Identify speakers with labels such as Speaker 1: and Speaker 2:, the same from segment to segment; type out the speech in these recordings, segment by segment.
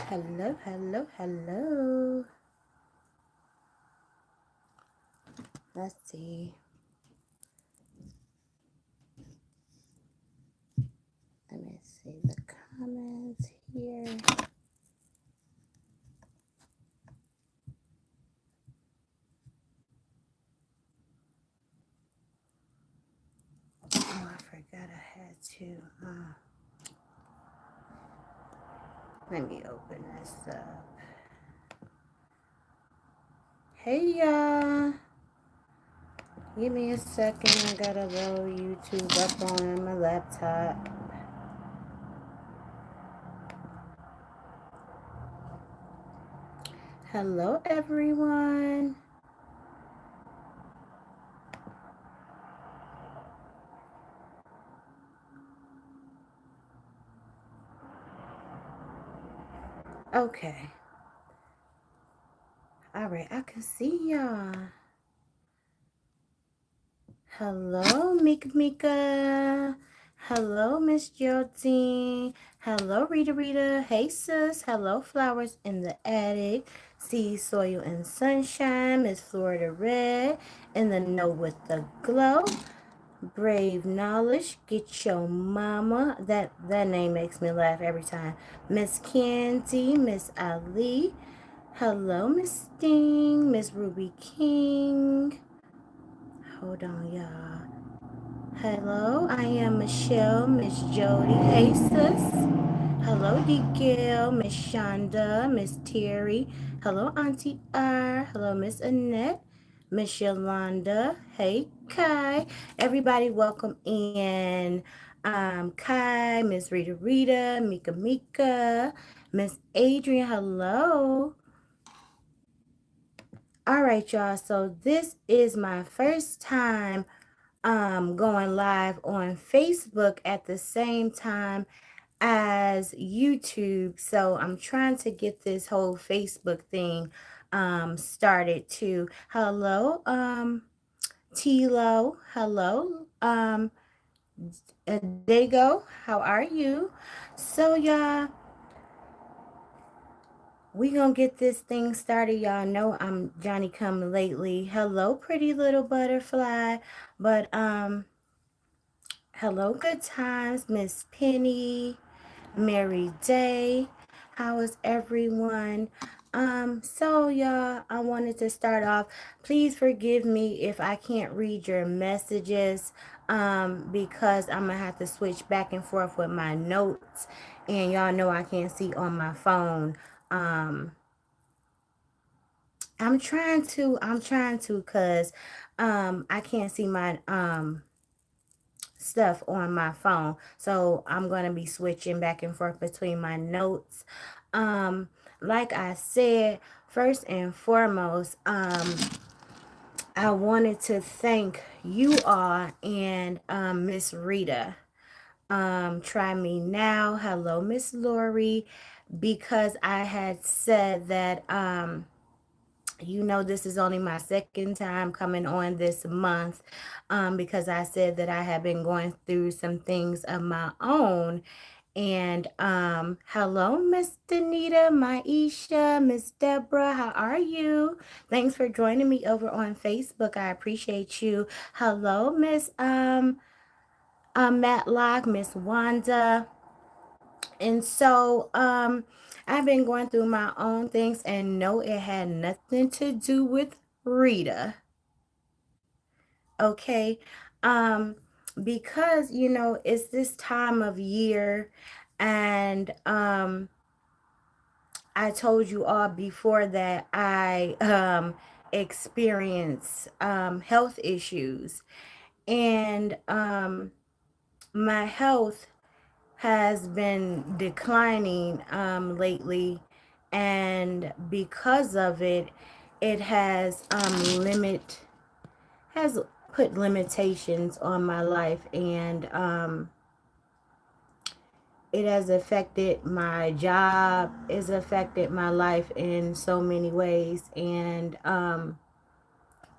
Speaker 1: Hello, hello, hello. Let's see. Let me see the comments here. Oh, I forgot I had to. Let me open this up. Hey, y'all. Give me a second. I gotta load YouTube up on my laptop. Hello, everyone. Okay. All right, I can see y'all. Hello, Mika. Hello, Miss Geraldine. Hello, Rita Rita. Hey, sis. Hello, Flowers in the Attic. Sea, Soil, and Sunshine. Miss Florida Red. In the Know with the Glow. Brave Knowledge. Get your mama. That name makes me laugh every time. Miss Candy. Miss Ali. Hello, Miss Sting. Miss Ruby King. Hold on, y'all. Hello, I am Michelle, Miss Jody. Hey, sis. Hello, DeGale, Miss Shonda, Miss Terry. Hello, Auntie R. Hello, Miss Annette, Miss Yolanda. Hey, Kai. Everybody, welcome in. Kai, Miss Rita Rita, Mika Mika, Miss Adrian. Hello. All right, y'all. So this is my first time going live on Facebook at the same time as YouTube. So I'm trying to get this whole Facebook thing started too. Hello, Tilo. Hello, Dago. How are you? So y'all, we gonna get this thing started. Y'all know I'm Johnny come lately. Hello, pretty little butterfly. But hello, good times, Miss Penny, Mary Day. How is everyone? So y'all, I wanted to start off. Please forgive me if I can't read your messages, because I'm gonna have to switch back and forth with my notes, and y'all know I can't see on my phone. Um, I'm trying to, cause I can't see my stuff on my phone. So I'm going to be switching back and forth between my notes. Um, like I said, first and foremost, I wanted to thank you all and Miss Rita. Try me now. Hello, Miss Lori, because I had said that this is only my second time coming on this month, because I said that I have been going through some things of my own. And hello, Miss Danita, Maisha, Miss Deborah, how are you? Thanks for joining me over on Facebook. I appreciate you. Hello, Miss Matlock, Miss Wanda. And so I've been going through my own things, and no, it had nothing to do with Rita. Okay. Um because it's this time of year, and I told you all before that I experience health issues, and my health has been declining lately, and because of it, it has put limitations on my life, and it has affected my job, it's affected my life in so many ways. And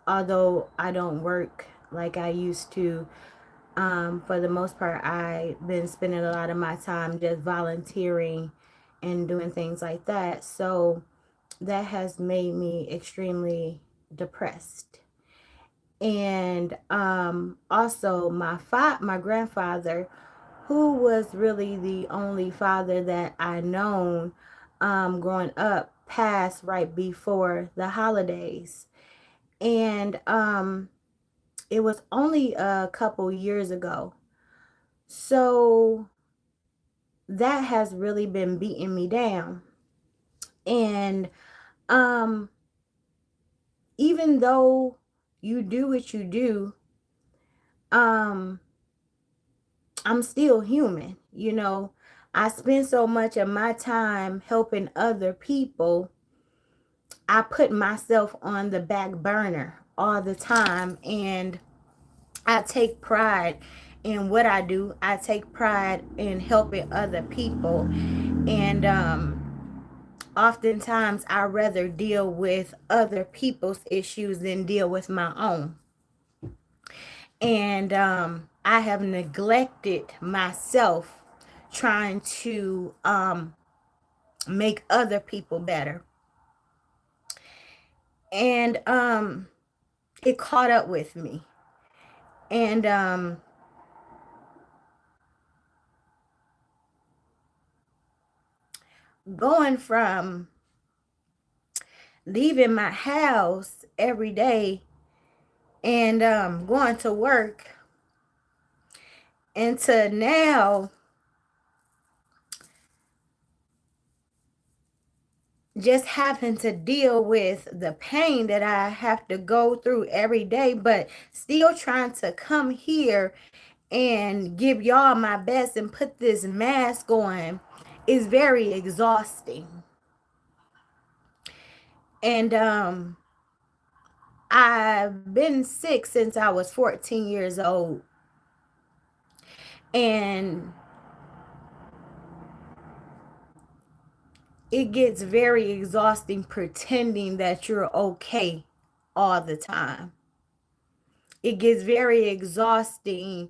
Speaker 1: although I don't work like I used to, for the most part, I've been spending a lot of my time just volunteering and doing things like that. So that has made me extremely depressed. And also my grandfather, who was really the only father that I known growing up, passed right before the holidays. And it was only a couple years ago. So that has really been beating me down. And um even though you do what you do, um I'm still human, you know. I spend so much of my time helping other people. I put myself on the back burner all the time, and I take pride in what I do. I take pride in helping other people. And oftentimes I rather deal with other people's issues than deal with my own. And I have neglected myself trying to make other people better. And it caught up with me. And going from leaving my house every day and going to work, and to now just having to deal with the pain that I have to go through every day, but still trying to come here and give y'all my best and put this mask on is very exhausting. And I've been sick since I was 14 years old. And it gets very exhausting pretending that you're okay all the time. It gets very exhausting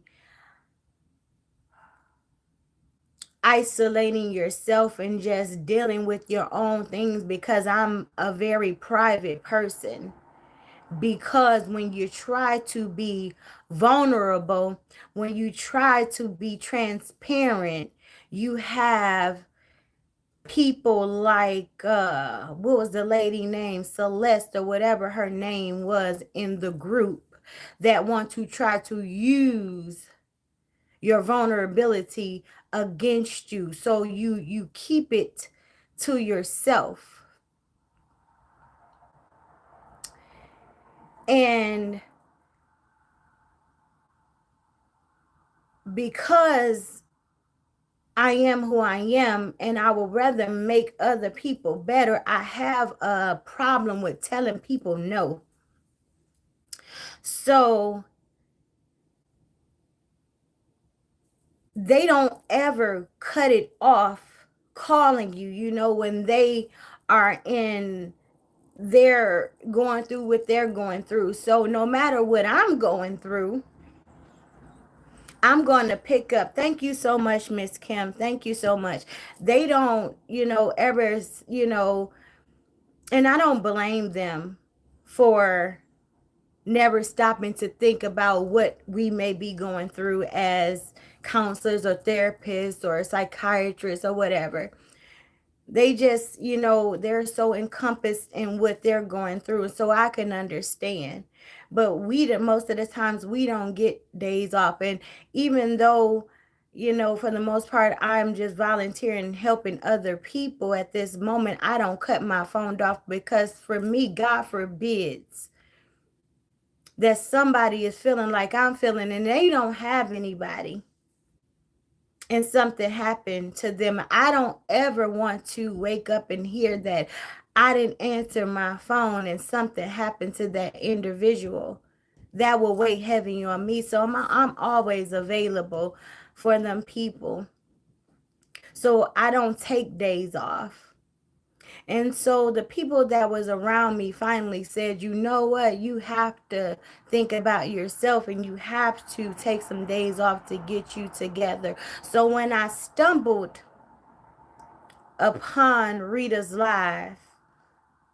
Speaker 1: isolating yourself and just dealing with your own things, because I'm a very private person. Because when you try to be vulnerable, when you try to be transparent, you have people like what was the lady name, Celeste or whatever her name was, in the group, that want to try to use your vulnerability against you, so you keep it to yourself. And because I am who I am and I would rather make other people better, I have a problem with telling people no. So they don't ever cut it off calling you, you know, when they are in, they're going through what they're going through. So no matter what I'm going through, I'm going to pick up. Thank you so much, Miss Kim. Thank you so much. They don't, you know, ever, you know, and I don't blame them for never stopping to think about what we may be going through as counselors or therapists or psychiatrists or whatever. They just, you know, they're so encompassed in what they're going through. So I can understand. But most of the times we don't get days off. And even though, you know, for the most part, I'm just volunteering and helping other people at this moment, I don't cut my phone off, because for me, God forbids that somebody is feeling like I'm feeling and they don't have anybody, and something happened to them. I don't ever want to wake up and hear that I didn't answer my phone and something happened to that individual. That will weigh heavy on me. So I'm always available for them people. So I don't take days off. And so the people that was around me finally said, you know what, you have to think about yourself and you have to take some days off to get you together. So when I stumbled upon Rita's live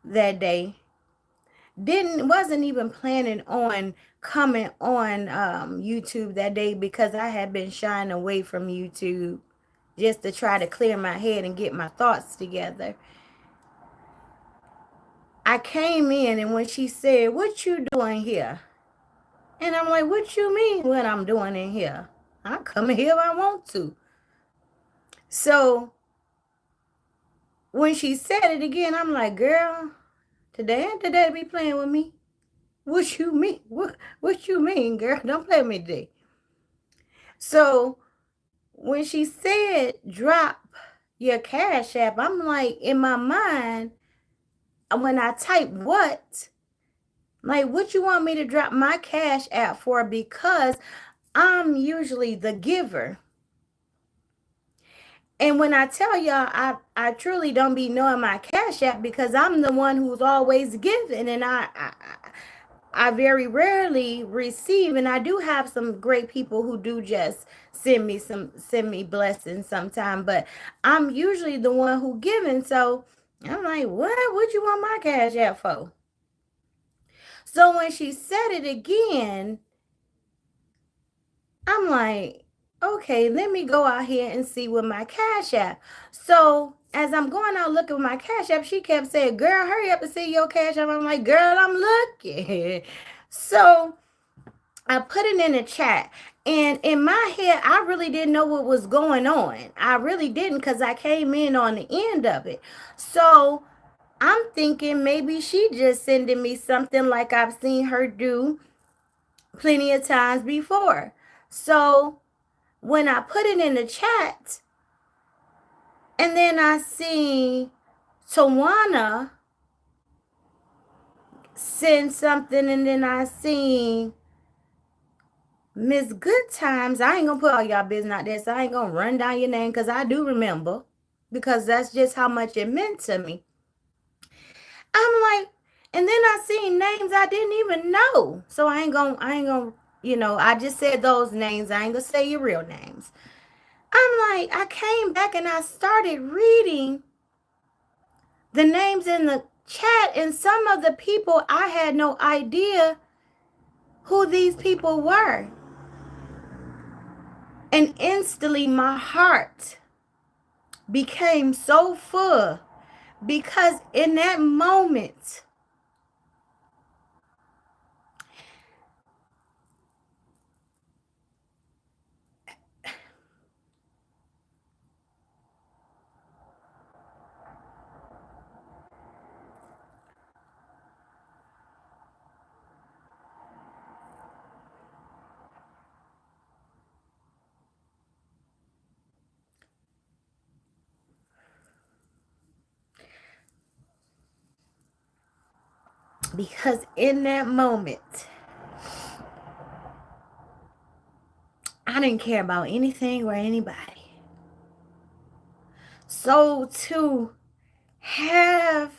Speaker 1: that day. Wasn't even planning on coming on YouTube that day because I had been shying away from YouTube just to try to clear my head and get my thoughts together. I came in, and when she said, "What you doing here?" And I'm like, "What you mean what I'm doing in here? I come here if I want to." So when she said it again, I'm like, "Girl, today ain't the day to be playing with me. What you mean? What you mean, girl? Don't play with me today." So when she said drop your Cash App, I'm like, in my mind, when I type what, like, what you want me to drop my Cash App for? Because I'm usually the giver. And when I tell y'all, I truly don't be knowing my Cash App because I'm the one who's always giving, and I very rarely receive. And I do have some great people who do just send me blessings sometime, but I'm usually the one who giving. So I'm like, what you want my Cash App for? So when she said it again, I'm like, okay, let me go out here and see what my Cash App. So as I'm going out looking at my Cash App, she kept saying, "Girl, hurry up and see your Cash App." I'm like, "Girl, I'm looking." So I put it in the chat. And in my head, I really didn't know what was going on. I really didn't, because I came in on the end of it. So I'm thinking maybe she just sending me something like I've seen her do plenty of times before. So when I put it in the chat, and then I see Tawana send something, and then I see Miss Good Times. I ain't gonna put all y'all business out there, so I ain't gonna run down your name because I do remember, because that's just how much it meant to me. I'm like, and then I seen names I didn't even know. So I ain't gonna, I just said those names. I ain't gonna say your real names. I'm like, I came back and I started reading the names in the chat, and some of the people, I had no idea who these people were. And instantly my heart became so full, because in that moment, I didn't care about anything or anybody. So to have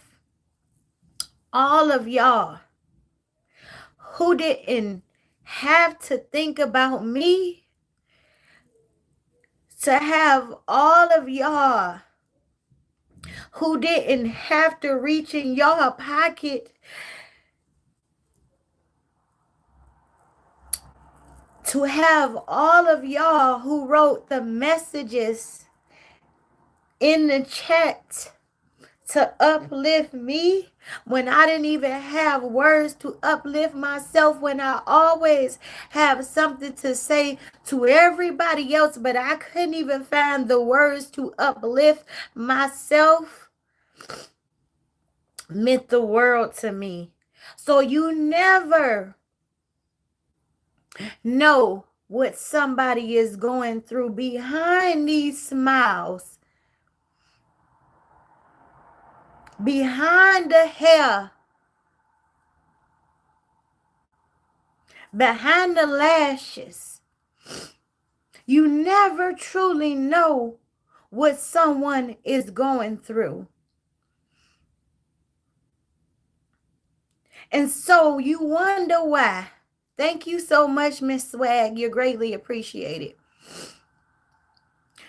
Speaker 1: all of y'all who didn't have to think about me, to have all of y'all who didn't have to reach in y'all pocket to have all of y'all who wrote the messages in the chat to uplift me when I didn't even have words to uplift myself, when I always have something to say to everybody else, but I couldn't even find the words to uplift myself, meant the world to me. So you never know what somebody is going through behind these smiles, behind the hair, behind the lashes. You never truly know what someone is going through. And so you wonder why. Thank you so much, Miss Swag. You're greatly appreciated.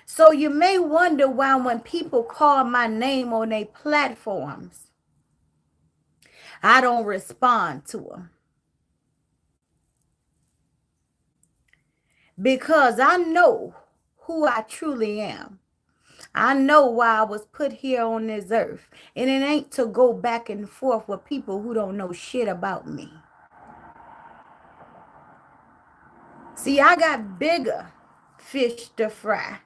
Speaker 1: So you may wonder why when people call my name on their platforms, I don't respond to them. Because I know who I truly am. I know why I was put here on this earth. And it ain't to go back and forth with people who don't know shit about me. See, I got bigger fish to fry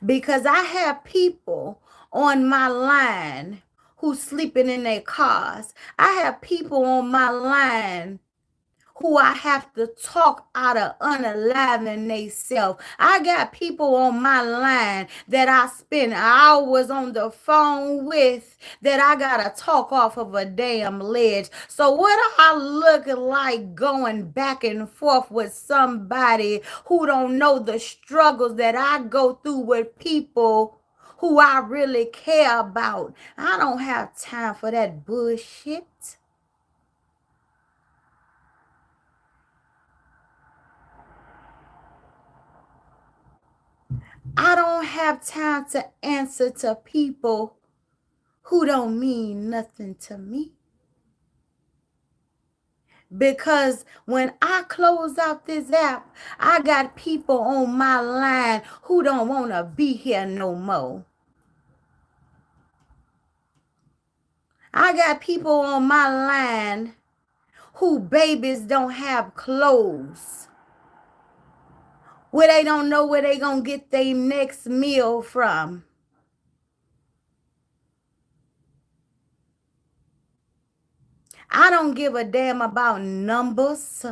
Speaker 1: because I have people on my line who sleeping in their cars. I have people on my line who I have to talk out of unaliving themselves. I got people on my line that I spend hours on the phone with that I gotta talk off of a damn ledge. So what I look like going back and forth with somebody who don't know the struggles that I go through with people who I really care about? I don't have time for that bullshit. I don't have time to answer to people who don't mean nothing to me. Because when I close out this app, I got people on my line who don't want to be here no more. I got people on my line who babies don't have clothes, where they don't know where they gonna get their next meal from. I don't give a damn about numbers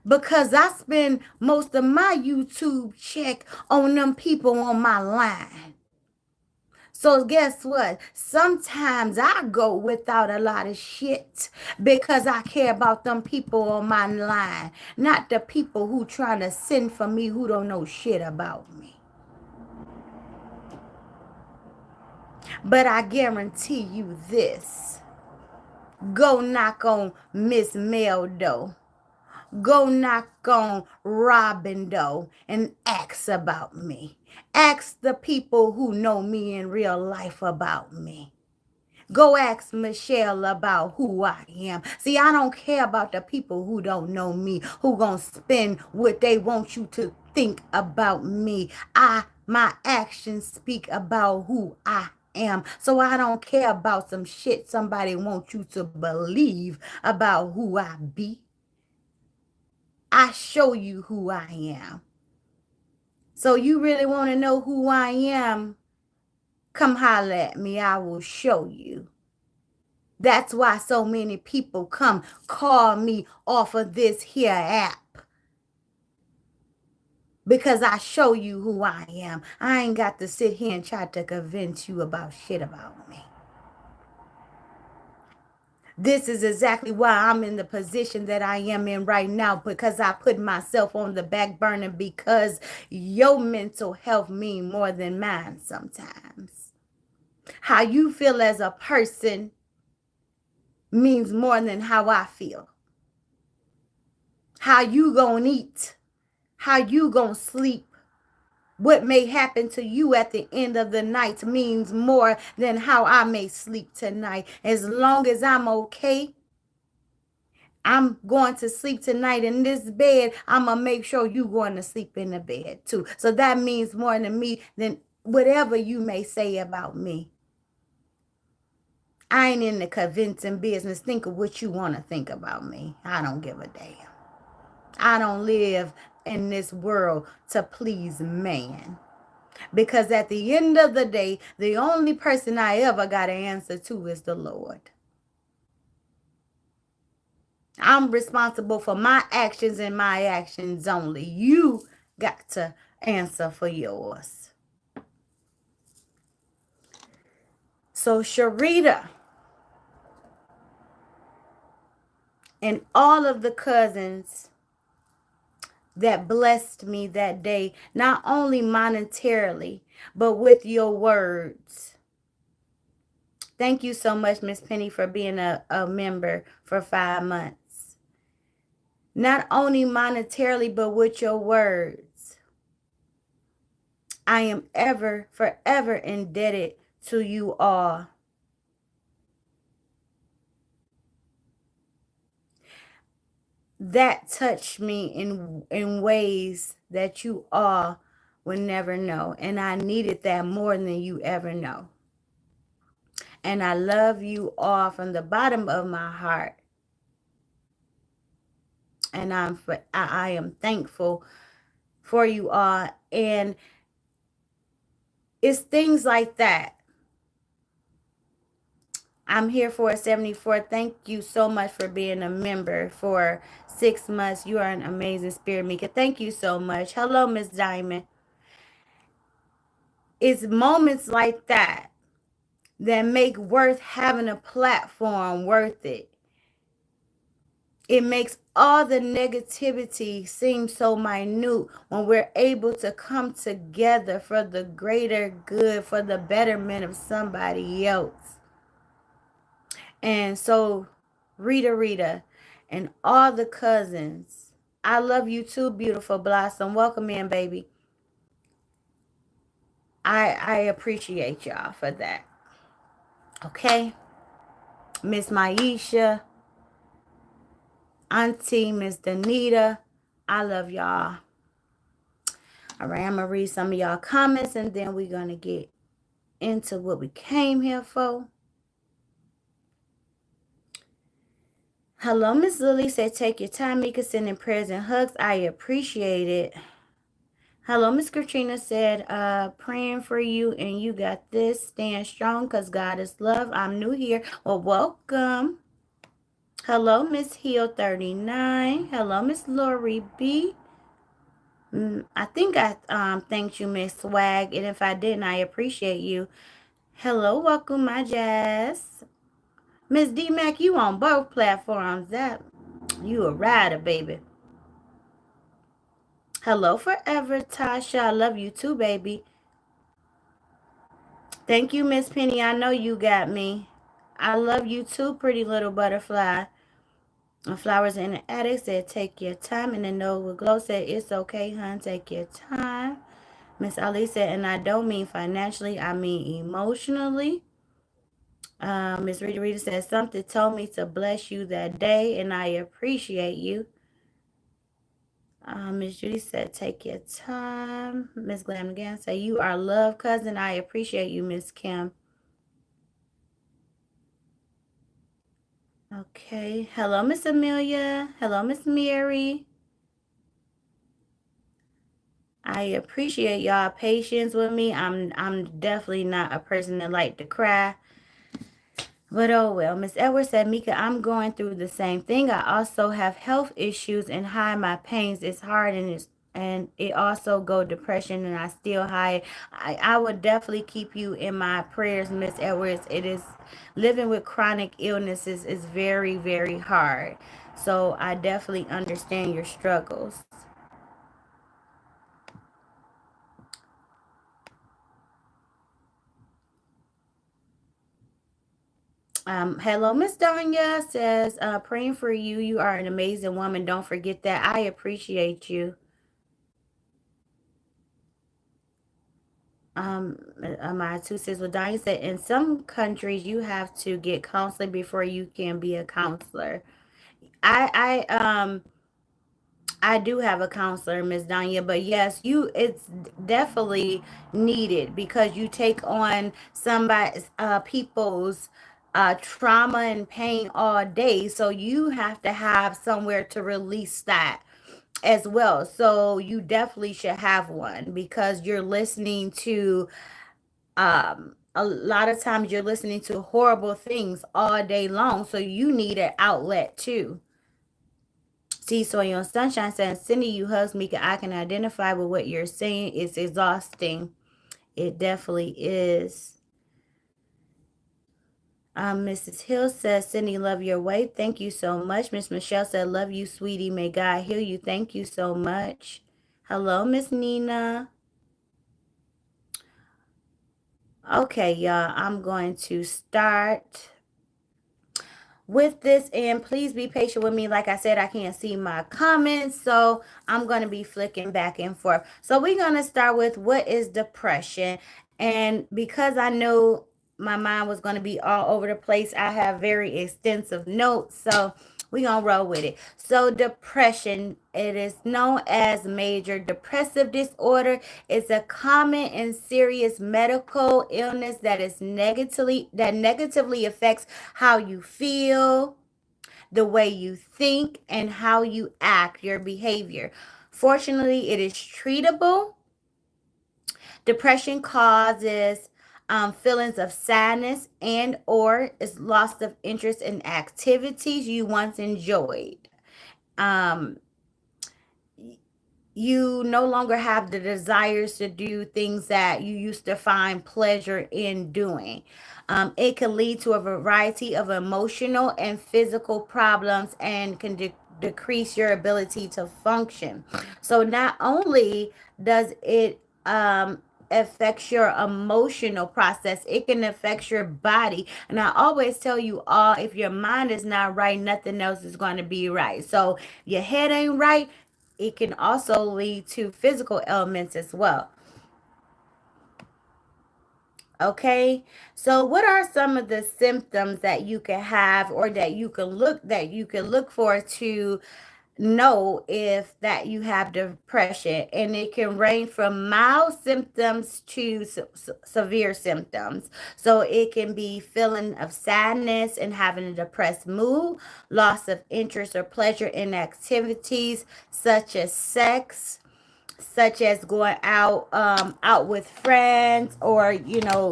Speaker 1: because I spend most of my YouTube check on them people on my line. So guess what? Sometimes I go without a lot of shit because I care about them people on my line, not the people who trying to send for me who don't know shit about me. But I guarantee you this. Go knock on Miss Mel Doe. Go knock on Robin Doe and ask about me. Ask the people who know me in real life about me. Go ask Michelle about who I am. See, I don't care about the people who don't know me, who gonna spend what they want you to think about me. My actions speak about who I am. So I don't care about some shit somebody wants you to believe about who I be. I show you who I am. So you really want to know who I am? Come holler at me. I will show you. That's why so many people come call me off of this here app. Because I show you who I am. I ain't got to sit here and try to convince you about shit about me. This is exactly why I'm in the position that I am in right now, because I put myself on the back burner because your mental health means more than mine sometimes. How you feel as a person means more than how I feel. How you gonna eat, how you gonna sleep, what may happen to you at the end of the night means more than how I may sleep tonight. As long as I'm okay, I'm going to sleep tonight in this bed, I'm going to make sure you're going to sleep in the bed too. So that means more to me than whatever you may say about me. I ain't in the convincing business. Think of what you want to think about me. I don't give a damn. I don't live in this world to please man. Because at the end of the day, the only person I ever got to answer to is the Lord. I'm responsible for my actions and my actions only. You got to answer for yours. So Sharita and all of the cousins that blessed me that day, not only monetarily, but with your words. Thank you so much, Miss Penny, for being a member for 5 months. not only monetarily, but with your words. I am ever, forever indebted to you all. That touched me in ways that you all would never know. And I needed that more than you ever know. And I love you all from the bottom of my heart. And I am thankful for you all. And it's things like that. I'm here for a 74. Thank you so much for being a member for 6 months. You are an amazing spirit, Mika. Thank you so much. Hello, Miss Diamond. It's moments like that that make worth having a platform worth it. It makes all the negativity seem so minute when we're able to come together for the greater good, for the betterment of somebody else. And so, Rita, and all the cousins, I love you too, beautiful Blossom. Welcome in, baby. I appreciate y'all for that. Okay? Miss Maisha, Auntie, Miss Danita, I love y'all. All right, I'm going to read some of y'all comments, and then we're going to get into what we came here for. Hello, Miss Lily said, take your time, Mika, sending prayers and hugs. I appreciate it. Hello, Miss Katrina said, praying for you, and you got this. Stand strong because God is love. I'm new here. Well, welcome. Hello, Miss Hill 39. Hello, Miss Lori B. I think I thanked you, Miss Swag, and if I didn't, I appreciate you. Hello, welcome, my Jazz. Miss D-Mac, you on both platforms. That you a rider, baby. Hello, forever, Tasha. I love you too, baby. Thank you, Miss Penny. I know you got me. I love you too, pretty little butterfly. Flowers in the attic said, take your time. And the Nose with Glow said, it's okay, hon. Take your time. Miss Ali said, and I don't mean financially, I mean emotionally. Miss Rita said, something told me to bless you that day, and I appreciate you. Miss Judy said, take your time. Miss Glam again said, you are love, cousin. I appreciate you, Miss Kim. Okay. Hello, Miss Amelia. Hello, Miss Mary. I appreciate y'all patience with me. I'm definitely not a person that like to cry. But oh well. Miss Edwards said, Mika, I'm going through the same thing. I also have health issues and hide my pains. It's hard and it also go depression and I still hide. I would definitely keep you in my prayers, Miss Edwards. It is living with chronic illnesses is very, very hard. So I definitely understand your struggles. Hello, Miss Danya says, praying for you. You are an amazing woman. Don't forget that. I appreciate you. My two says, well, Danya said, in some countries you have to get counseling before you can be a counselor. I do have a counselor, Miss Danya, but yes, it's definitely needed because you take on somebody's people's trauma and pain all day. So you have to have somewhere to release that as well. So you definitely should have one because you're listening to a lot of times you're listening to horrible things all day long. So you need an outlet too. See, so your sunshine saying, Cindy, you hugs me. I can identify with what you're saying. It's exhausting. It definitely is. Mrs. Hill says, Cindy, love your way. Thank you so much. Miss Michelle said, love you, sweetie. May God heal you. Thank you so much. Hello, Miss Nina. Okay, y'all, I'm going to start with this, and please be patient with me. Like I said, I can't see my comments, so I'm going to be flicking back and forth. So we're going to start with what is depression. And because I know my mind was going to be all over the place, I have very extensive notes. So we're going to roll with it. So depression, it is known as major depressive disorder. It's a common and serious medical illness that negatively affects how you feel, the way you think, and how you act, your behavior. Fortunately, it is treatable. Depression causes feelings of sadness and or is loss of interest in activities you once enjoyed. Um, you no longer have the desires to do things that you used to find pleasure in doing. It can lead to a variety of emotional and physical problems and can decrease your ability to function. So not only does it affects your emotional process, it can affect your body. And I always tell you all, if your mind is not right, nothing else is going to be right. So your head ain't right, it can also lead to physical ailments as well. Okay, so what are some of the symptoms that you can have or that you can look for to know if that you have depression? And it can range from mild symptoms to severe symptoms. So it can be feeling of sadness and having a depressed mood, loss of interest or pleasure in activities such as sex, such as going out with friends, or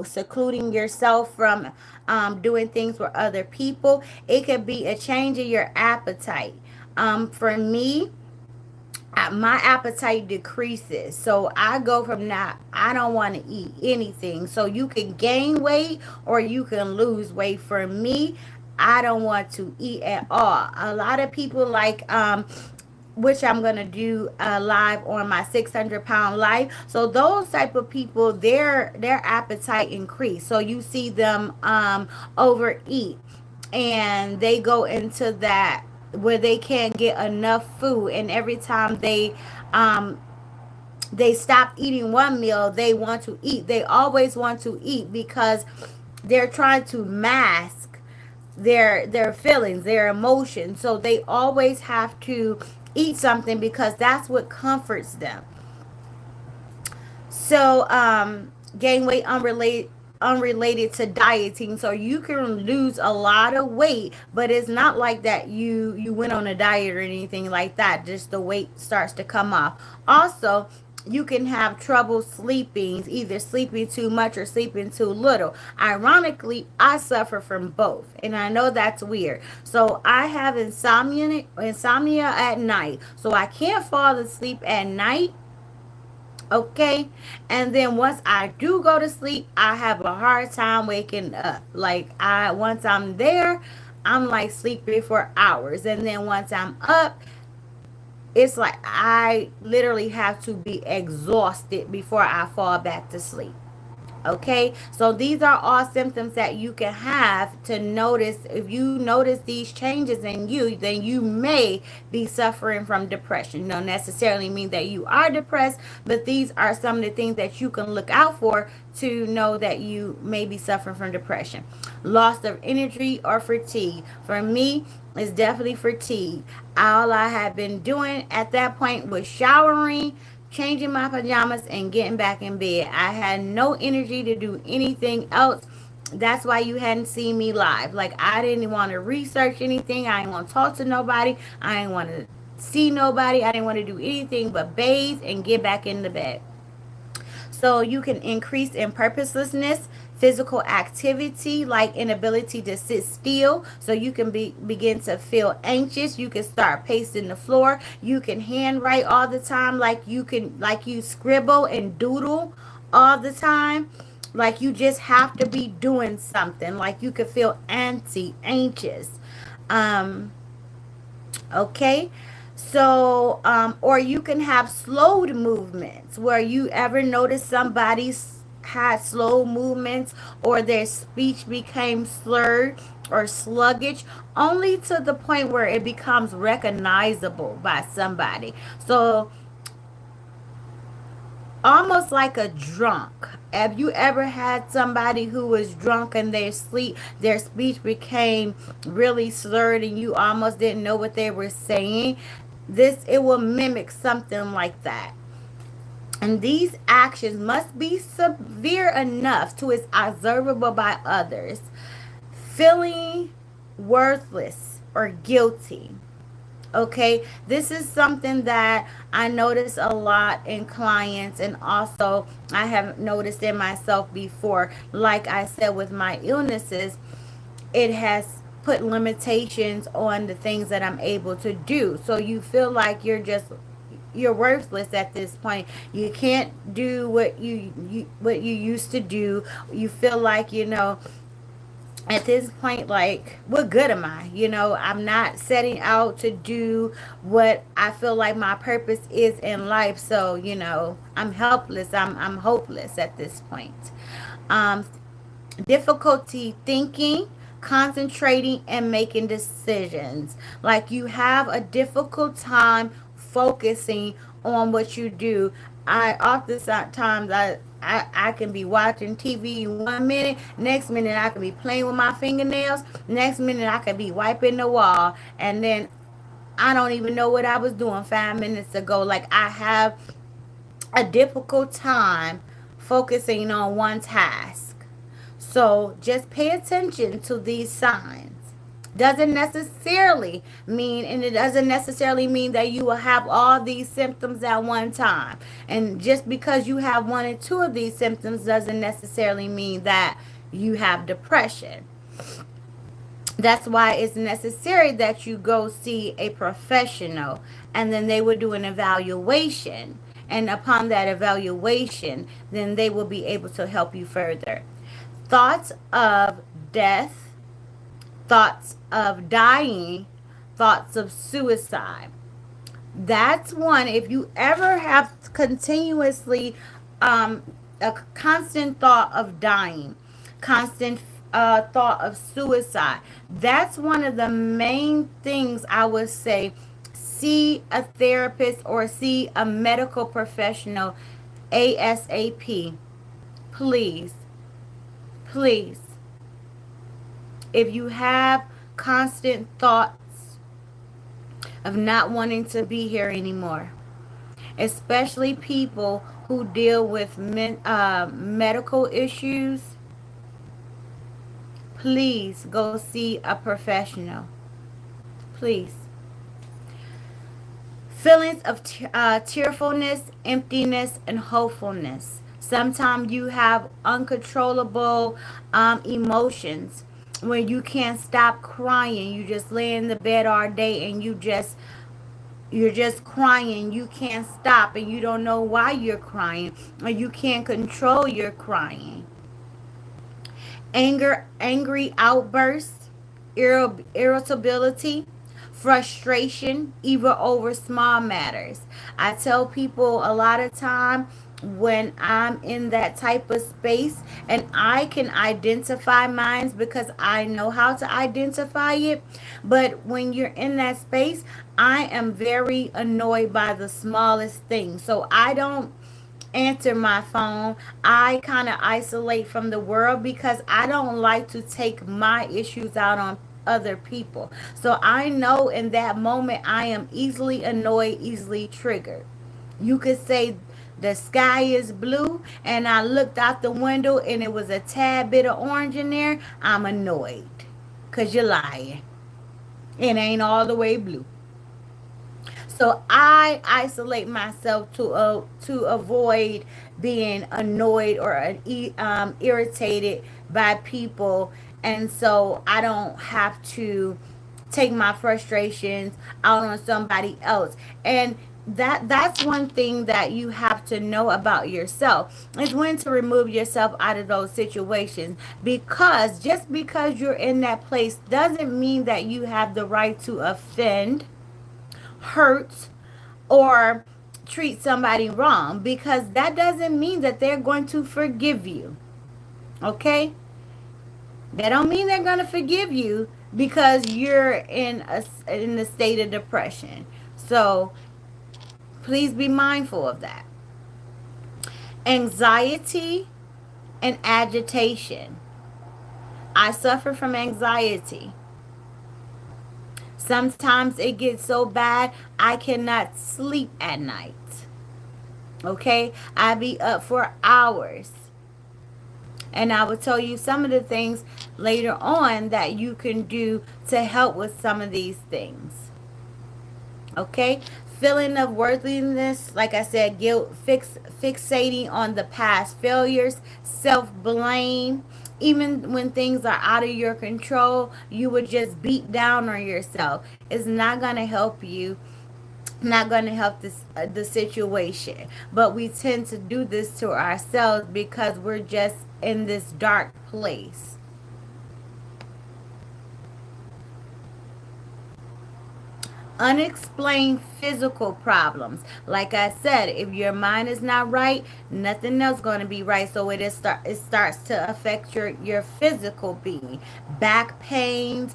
Speaker 1: secluding yourself from doing things with other people. It could be a change in your appetite. For me, my appetite decreases, so I go from not, I don't want to eat anything. So you can gain weight or you can lose weight. For me, I don't want to eat at all. A lot of people like which I'm gonna do live on my 600-pound life. So those type of people, their appetite increase. So you see them overeat, and they go into that where they can't get enough food, and every time they stop eating one meal, they want to eat. They always want to eat because they're trying to mask their feelings, their emotions. So they always have to eat something because that's what comforts them. So gain weight unrelated to dieting. So you can lose a lot of weight, but it's not like that you went on a diet or anything like that. Just the weight starts to come off. Also, you can have trouble sleeping, either sleeping too much or sleeping too little. Ironically, I suffer from both, and I know that's weird. So I have insomnia at night. So I can't fall asleep at night. Okay, and then once I do go to sleep, I have a hard time waking up. Like, I once I'm there, I'm like sleeping for hours, and then once I'm up, it's like I literally have to be exhausted before I fall back to sleep. Okay, so these are all symptoms that you can have to notice. If you notice these changes in you, then you may be suffering from depression. Don't necessarily mean that you are depressed, but these are some of the things that you can look out for to know that you may be suffering from depression. Loss of energy or fatigue. For me, it's definitely fatigue. All I had been doing at that point was showering, changing my pajamas, and getting back in bed. I had no energy to do anything else. That's why you hadn't seen me live. Like, I didn't want to research anything. I didn't want to talk to nobody. I didn't want to see nobody. I didn't want to do anything but bathe and get back in the bed. So you can increase in purposelessness, physical activity like inability to sit still. So you can begin to feel anxious. You can start pacing the floor. You can handwrite all the time, like you scribble and doodle all the time. Like you just have to be doing something. Like you could feel anxious. Um, Okay. So, or you can have slowed movements where you ever notice somebody's had slow movements or their speech became slurred. or sluggish, only to the point where it becomes recognizable by somebody. So almost like a drunk. Have you ever had somebody who was drunk and their speech became really slurred and you almost didn't know what they were saying? It will mimic something like that. And these actions must be severe enough to it's observable by others. Feeling worthless or guilty. Okay, this is something that I notice a lot in clients, and also I have noticed in myself before. Like I said, with my illnesses, it has put limitations on the things that I'm able to do. So you feel like you're worthless at this point. You can't do what you used to do. You feel like, at this point, like, what good am I? I'm not setting out to do what I feel like my purpose is in life. So, I'm helpless. I'm hopeless at this point. Um, Difficulty thinking, concentrating, and making decisions. Like, you have a difficult time focusing on what you do. I oftentimes I can be watching TV 1 minute, next minute I can be playing with my fingernails, next minute I can be wiping the wall, and then I don't even know what I was doing 5 minutes ago. Like, I have a difficult time focusing on one task. So just pay attention to these signs. And it doesn't necessarily mean that you will have all these symptoms at one time. And just because you have one or two of these symptoms doesn't necessarily mean that you have depression. That's why it's necessary that you go see a professional, and then they will do an evaluation. And upon that evaluation, then they will be able to help you further. Thoughts of death, thoughts of dying, thoughts of suicide. That's one. If you ever have continuously a constant thought of dying, constant thought of suicide, that's one of the main things I would say. See a therapist or see a medical professional ASAP. Please, please. If you have constant thoughts of not wanting to be here anymore, especially people who deal with medical issues, please go see a professional. Please. Feelings of tearfulness, emptiness, and hopefulness. Sometimes you have uncontrollable emotions where you can't stop crying. You just lay in the bed all day and you're just crying. You can't stop and you don't know why you're crying, or you can't control your crying. Angry outbursts, irritability, frustration, even over small matters. I tell people a lot of time when I'm in that type of space, and I can identify mine because I know how to identify it. But when you're in that space, I am very annoyed by the smallest thing. So I don't answer my phone. I kind of isolate from the world because I don't like to take my issues out on other people. So I know in that moment I am easily annoyed, easily triggered. You could say the sky is blue and I looked out the window and it was a tad bit of orange in there. I'm annoyed because you're lying. It ain't all the way blue. So I isolate myself to avoid being annoyed or irritated by people, and so I don't have to take my frustrations out on somebody else. And that's one thing that you have to know about yourself, is when to remove yourself out of those situations, because just because you're in that place doesn't mean that you have the right to offend, hurt, or treat somebody wrong, because that doesn't mean that they're going to forgive you. Okay? That don't mean they're going to forgive you because you're in a state of depression. So please be mindful of that. Anxiety and agitation. I suffer from anxiety. Sometimes it gets so bad I cannot sleep at night. Okay? I be up for hours. And I will tell you some of the things later on that you can do to help with some of these things. Okay? Feeling of worthiness, like I said, guilt, fixating on the past failures, self blame. Even when things are out of your control, you would just beat down on yourself. It's not going to help you, not going to help the situation. But we tend to do this to ourselves because we're just in this dark place. Unexplained physical problems. Like I said, if your mind is not right, nothing else going to be right. So it starts to affect your physical being. Back pains,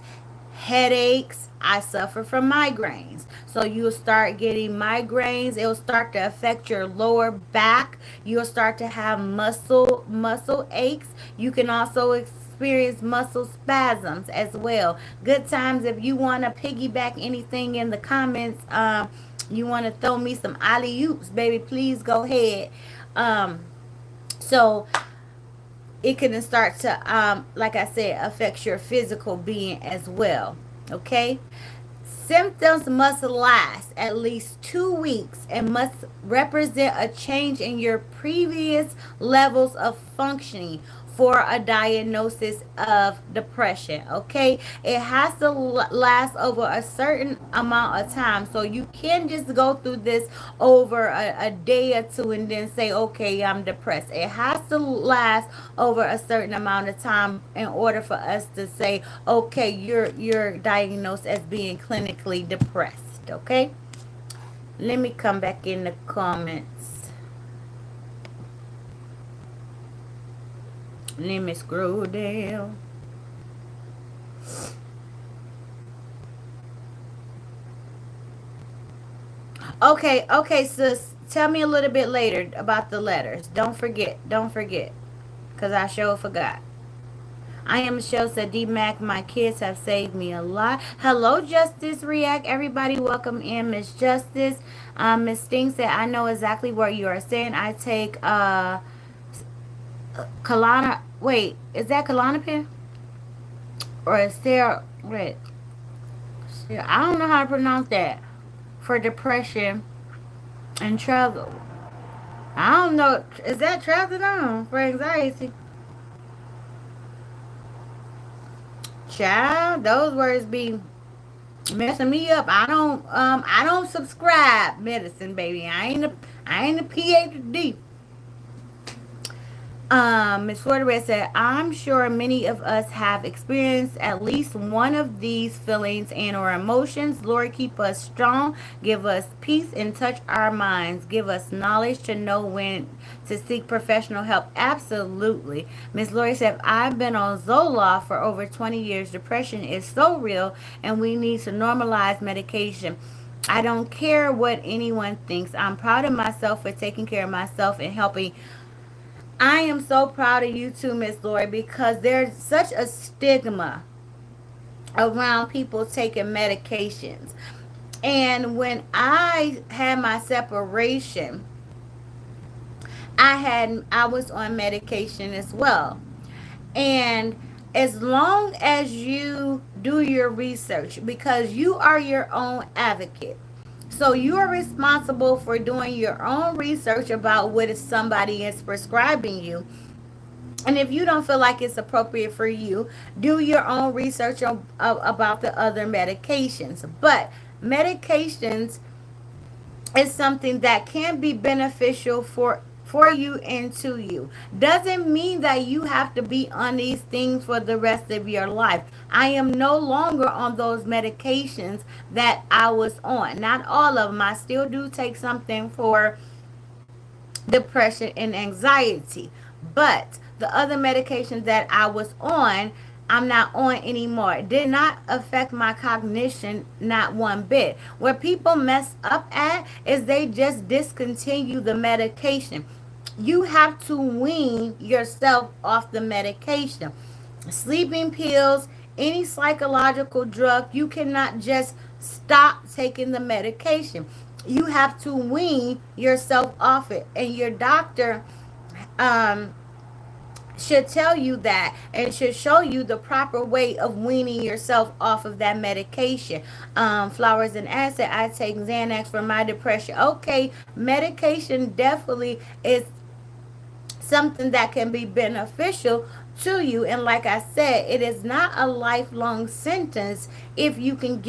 Speaker 1: headaches. I suffer from migraines. So you'll start getting migraines. It'll start to affect your lower back. You'll start to have muscle aches. You can also experience muscle spasms as well. Good times if you want to piggyback anything in the comments. You want to throw me some alley oops, baby, please go ahead. So it can start to, like I said, affect your physical being as well. Okay? Symptoms must last at least 2 weeks and must represent a change in your previous levels of functioning for a diagnosis of depression. Okay, it has to last over a certain amount of time, so you can just go through this over a day or two and then say, okay, I'm depressed. It has to last over a certain amount of time in order for us to say, okay, you're diagnosed as being clinically depressed. Okay, let me come back in the comments. Let me scroll down. Okay, sis. Tell me a little bit later about the letters. Don't forget. Because I sure forgot. I am Michelle said, D-Mac, my kids have saved me a lot. Hello, Justice React. Everybody welcome in, Miss Justice. Miss Sting said, I know exactly what you are saying. I take Kalana. Wait, is that Klonopin? Or is there, wait, I don't know how to pronounce that. For depression and travel. I don't know. Is that trazodone for anxiety? Child, those words be messing me up. I don't subscribe medicine, baby. I ain't a PhD. Ms. Florida said, I'm sure many of us have experienced at least one of these feelings and or emotions. Lord, keep us strong, give us peace, and touch our minds. Give us knowledge to know when to seek professional help. Absolutely. Ms. Lori said, I've been on Zoloft for over 20 years. Depression is so real, and we need to normalize medication. I don't care what anyone thinks. I'm proud of myself for taking care of myself and helping. I am so proud of you too, Miss Lori, because there's such a stigma around people taking medications. And when I had my separation, I was on medication as well. And as long as you do your research, because you are your own advocate, so you are responsible for doing your own research about what somebody is prescribing you. And if you don't feel like it's appropriate for you, do your own research about the other medications. But medications is something that can be beneficial for you and to you. Doesn't mean that you have to be on these things for the rest of your life. I am no longer on those medications that I was on. Not all of them. I still do take something for depression and anxiety. But the other medications that I was on, I'm not on anymore. It did not affect my cognition, not one bit. Where people mess up at is they just discontinue the medication. You have to wean yourself off the medication. Sleeping pills, any psychological drug, you cannot just stop taking the medication. You have to wean yourself off it. And your doctor um, should tell you that and should show you the proper way of weaning yourself off of that medication. Flowers and acid, I take Xanax for my depression. Okay, medication definitely is something that can be beneficial to you. And like I said, it is not a lifelong sentence if you can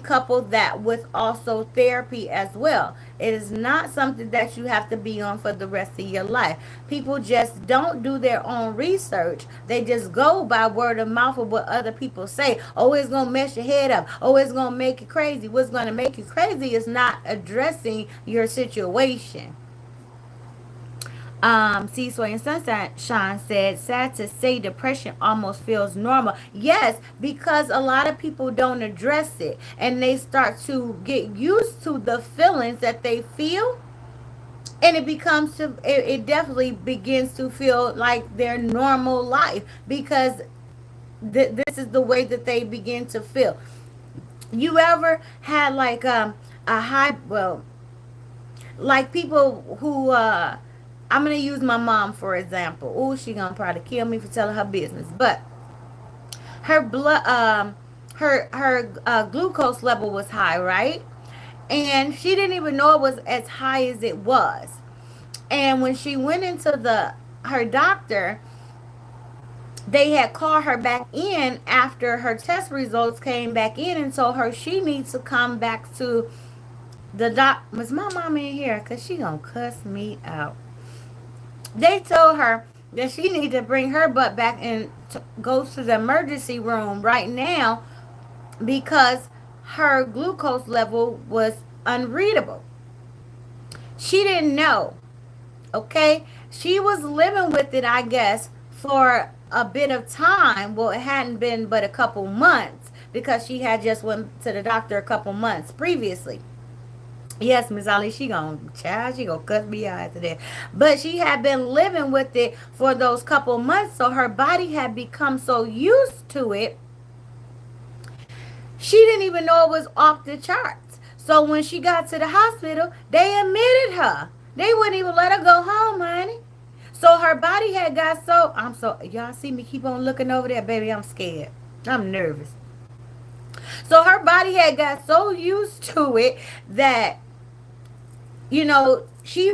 Speaker 1: couple that with also therapy as well. It is not something that you have to be on for the rest of your life. People just don't do their own research. They just go by word of mouth of what other people say. Oh, it's going to mess your head up. Oh, it's going to make you crazy. What's going to make you crazy is not addressing your situation. See, Soy and Sunshine said, sad to say depression almost feels normal. Yes, because a lot of people don't address it and they start to get used to the feelings that they feel. And it definitely begins to feel like their normal life because this is the way that they begin to feel. You ever had like a high, well, like people who I'm gonna use my mom for example. Oh, she gonna probably kill me for telling her business, but her blood, her glucose level was high, right? And she didn't even know it was as high as it was. And when she went into her doctor, they had called her back in after her test results came back in and told her she needs to come back to the doc. Was my mom in here? Because she gonna cuss me out. They told her that she needed to bring her butt back and go to the emergency room right now because her glucose level was unreadable. She didn't know. Okay? She was living with it, I guess, for a bit of time. Well, it hadn't been but a couple months because she had just went to the doctor a couple months previously. Yes, Miss Ali, she gonna cut me out after that. But she had been living with it for those couple months, so her body had become so used to it, she didn't even know it was off the charts. So when she got to the hospital, they admitted her. They wouldn't even let her go home, honey. So her body had got so, y'all see me keep on looking over there, baby, I'm scared. I'm nervous. So her body had got so used to it that, you know, she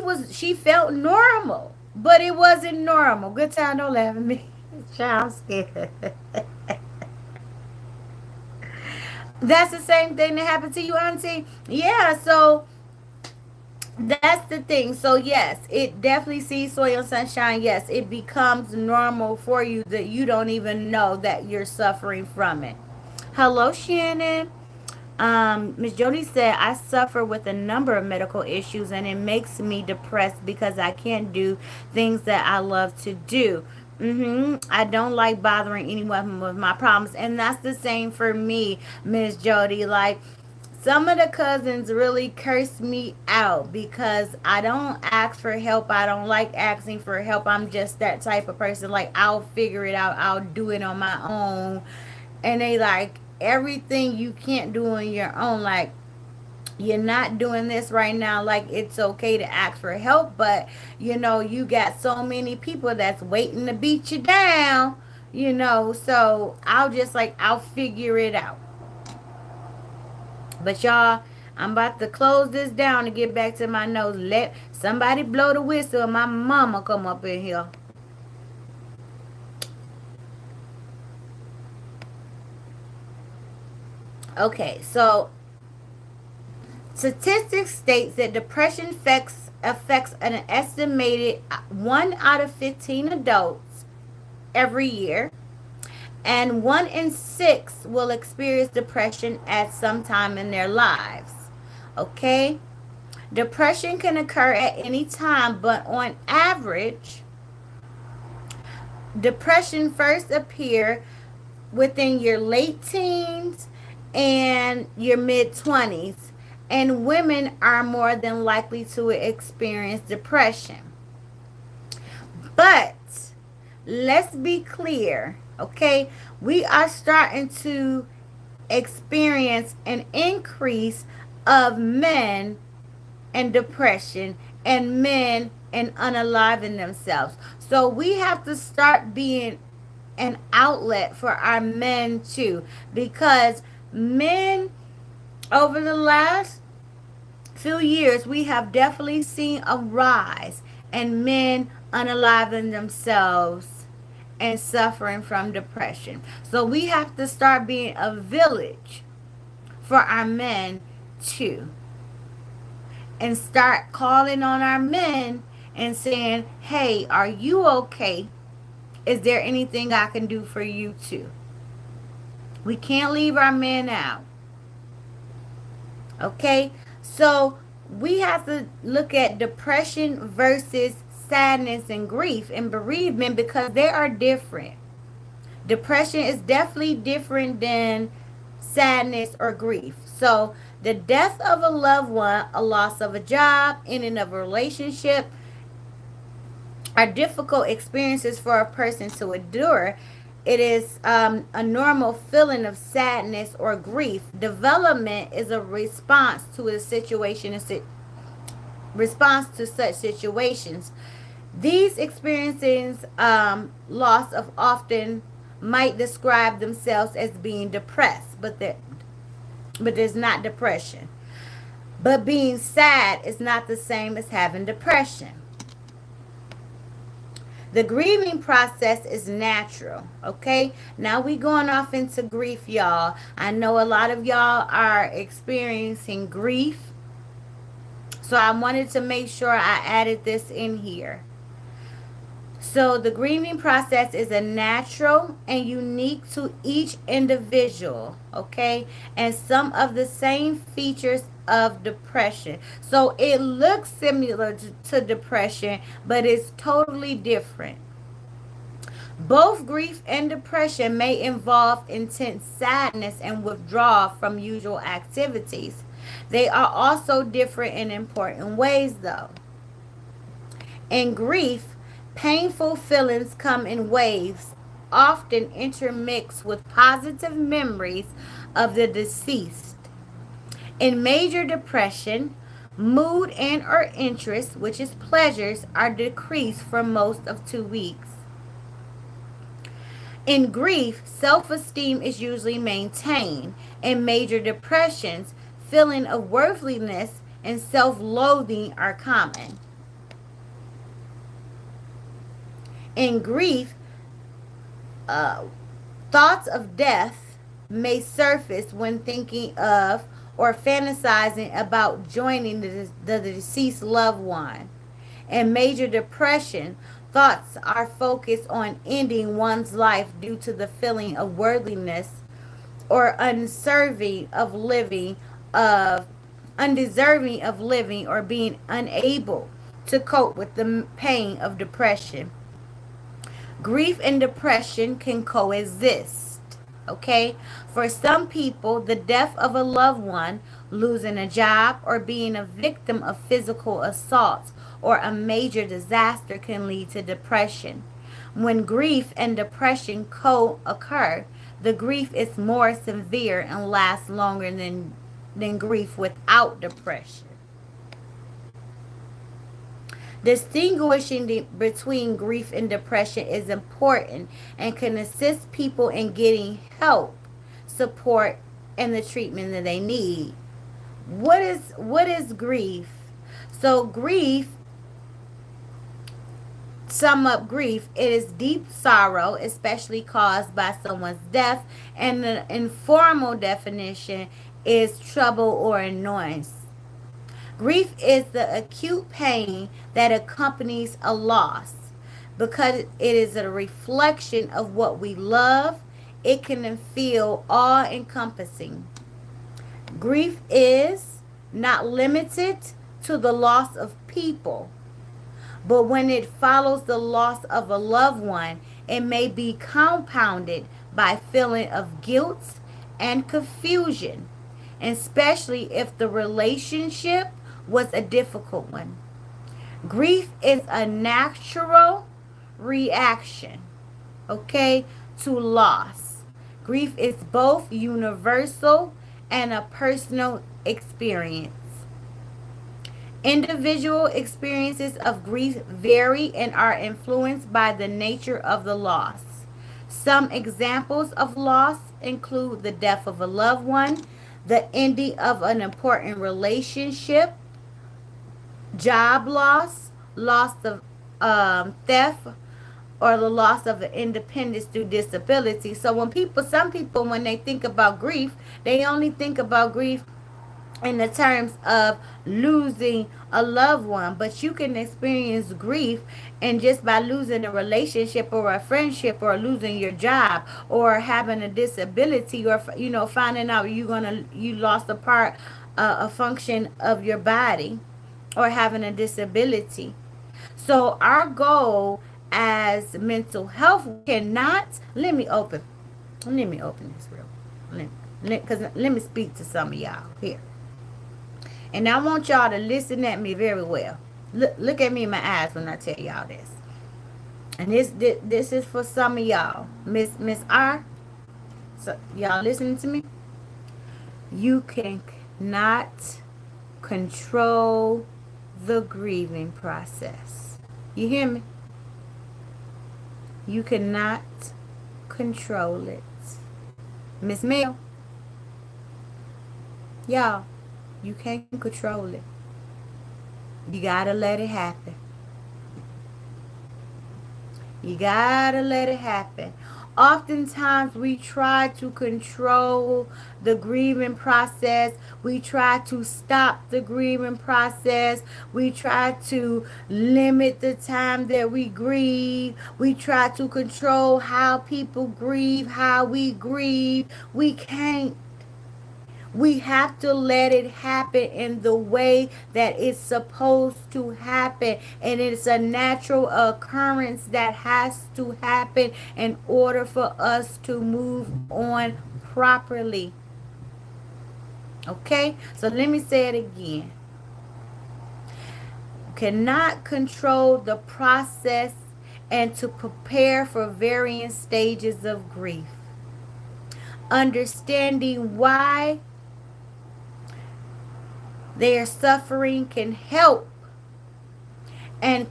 Speaker 1: felt normal, but it wasn't normal. Good time, don't laugh at me. I'm scared. That's the same thing that happened to you, Auntie. Yeah, so that's the thing. So yes, it definitely sees Soil and Sunshine. Yes, it becomes normal for you that you don't even know that you're suffering from it. Hello, Shannon. Miss Jody said, I suffer with a number of medical issues and it makes me depressed because I can't do things that I love to do. I don't like bothering anyone with my problems. And that's the same for me, Miss Jody. Like, some of the cousins really curse me out because I don't ask for help. I don't like asking for help. I'm just that type of person. Like, I'll figure it out. I'll do it on my own. And they like, everything you can't do on your own. Like, you're not doing this right now. Like, it's okay to ask for help, but you know, you got so many people that's waiting to beat you down, you know. So I'll figure it out. But y'all, I'm about to close this down and get back to my notes. Let somebody blow the whistle and my mama come up in here. Okay, so statistics states that depression affects an estimated 1 out of 15 adults every year, and 1 in 6 will experience depression at some time in their lives. Okay? Depression can occur at any time, but on average, Depression first appear within your late teens and your mid 20s, and women are more than likely to experience depression. But let's be clear, okay? We are starting to experience an increase of men and depression and men and unaliving themselves. So we have to start being an outlet for our men too, because men over the last few years we have definitely seen a rise in men unaliving themselves and suffering from depression. So we have to start being a village for our men too, and start calling on our men and saying, hey, are you okay? Is there anything I can do for you too? We can't leave our men out. Okay? So we have to look at depression versus sadness and grief and bereavement, because they are different. Depression is definitely different than sadness or grief. So the death of a loved one, a loss of a job, ending of a relationship, are difficult experiences for a person to endure. It is a normal feeling of sadness or grief. Development is a response to a situation, response to such situations. These experiences, loss of often might describe themselves as being depressed, but there's not depression. But being sad is not the same as having depression. The grieving process is natural, okay? Now we going off into grief, y'all. I know a lot of y'all are experiencing grief, so I wanted to make sure I added this in here. So the grieving process is a natural and unique to each individual, okay? And some of the same features of depression. So it looks similar to depression, but it's totally different. Both grief and depression may involve intense sadness and withdrawal from usual activities. They are also different in important ways, though. In grief, painful feelings come in waves, often intermixed with positive memories of the deceased. In major depression, mood and or interest, which is pleasures, are decreased for most of 2 weeks. In grief, self-esteem is usually maintained. In major depressions, feeling of worthlessness and self-loathing are common. In grief, thoughts of death may surface when thinking of or fantasizing about joining the deceased loved one. In major depression, thoughts are focused on ending one's life due to the feeling of worthiness or of undeserving of living, or being unable to cope with the pain of depression. Grief and depression can coexist. Okay? For some people, the death of a loved one, losing a job, or being a victim of physical assault or a major disaster can lead to depression. When grief and depression co-occur, the grief is more severe and lasts longer than grief without depression. Distinguishing between grief and depression is important and can assist people in getting help, support, and the treatment that they need. What is grief? So grief, sum up grief, it is deep sorrow, especially caused by someone's death, and the informal definition is trouble or annoyance. Grief is the acute pain that accompanies a loss. Because it is a reflection of what we love, it can feel all encompassing. Grief is not limited to the loss of people, but when it follows the loss of a loved one, it may be compounded by feeling of guilt and confusion, especially if the relationship was a difficult one. Grief is a natural reaction, okay, to loss. Grief is both universal and a personal experience. Individual experiences of grief vary and are influenced by the nature of the loss. Some examples of loss include the death of a loved one, the ending of an important relationship, job loss, loss of theft, or the loss of independence through disability. So some people, when they think about grief, they only think about grief in the terms of losing a loved one, but you can experience grief and just by losing a relationship or a friendship or losing your job or having a disability or finding out you lost a part, a function of your body, or having a disability. So our goal as mental health cannot let me open this real because let me speak to some of y'all here. And I want y'all to listen at me very well. Look at me in my eyes when I tell y'all this. And this is for some of y'all. Miss R. So y'all listening to me? You cannot control the grieving process. You hear me? You cannot control it. Miss Mel. Y'all. You can't control it. You gotta let it happen. You gotta let it happen. Oftentimes we try to control the grieving process. We try to stop the grieving process. We try to limit the time that we grieve. We try to control how people grieve, how we grieve. We can't. We have to let it happen in the way that it's supposed to happen. And it's a natural occurrence that has to happen in order for us to move on properly. Okay? So let me say it again. Cannot control the process and to prepare for varying stages of grief. Understanding why their suffering can help and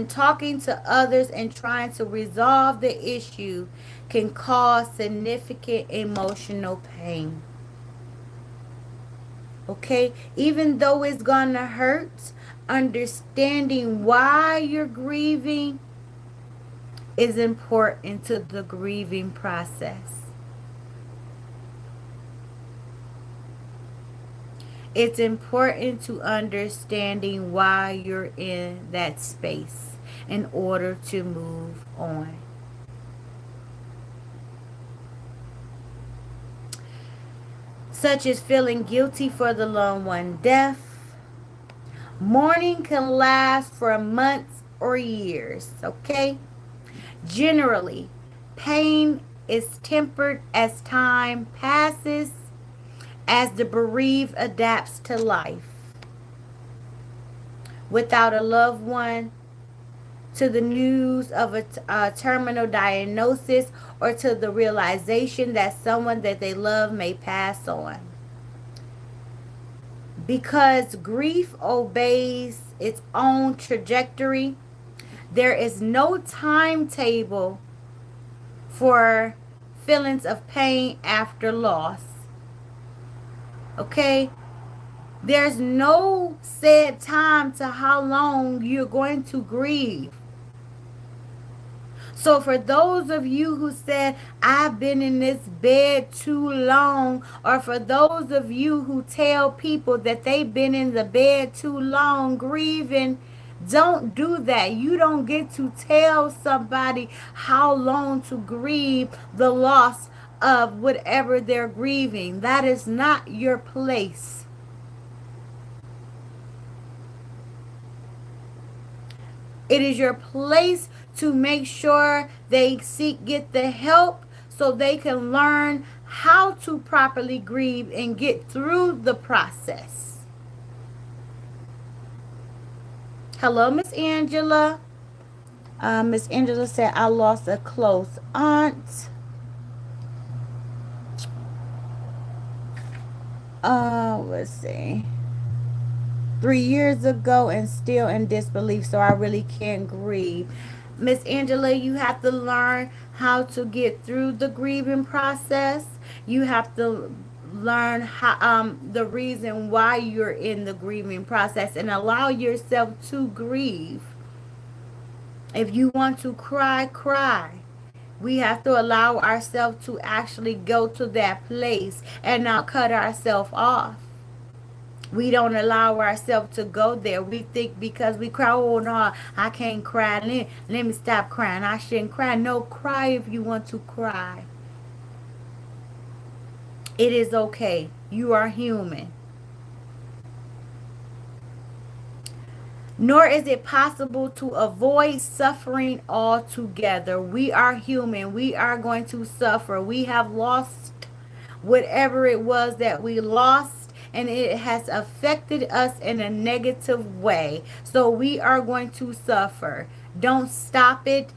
Speaker 1: talking to others and trying to resolve the issue can cause significant emotional pain. Okay, even though it's gonna hurt, understanding why you're grieving is important to the grieving process. It's important to understanding why you're in that space in order to move on. Such as feeling guilty for the loved one death. Mourning can last for months or years, okay? Generally, pain is tempered as time passes, as the bereaved adapts to life. Without a loved one, to the news of a terminal diagnosis, or to the realization that someone that they love may pass on. Because grief obeys its own trajectory, there is no timetable for feelings of pain after loss. Okay? There's no set time to how long you're going to grieve. So for those of you who said, I've been in this bed too long, or for those of you who tell people that they've been in the bed too long grieving, don't do that. You don't get to tell somebody how long to grieve the loss of whatever they're grieving. That is not your place. It is your place to make sure they get the help so they can learn how to properly grieve and get through the process. Hello, Miss Angela. Miss Angela said, I lost a close aunt. Let's see. 3 years ago and still in disbelief, so I really can't grieve. Miss Angela, you have to learn how to get through the grieving process. You have to learn how the reason why you're in the grieving process and allow yourself to grieve. If you want to cry, cry. We have to allow ourselves to actually go to that place and not cut ourselves off. We don't allow ourselves to go there. We think because we cry, oh no, I can't cry. Let me stop crying. I shouldn't cry. No, cry if you want to cry. It is okay. You are human. Nor is it possible to avoid suffering altogether. We are human. We are going to suffer. We have lost whatever it was that we lost, and it has affected us in a negative way. So we are going to suffer. Don't stop it.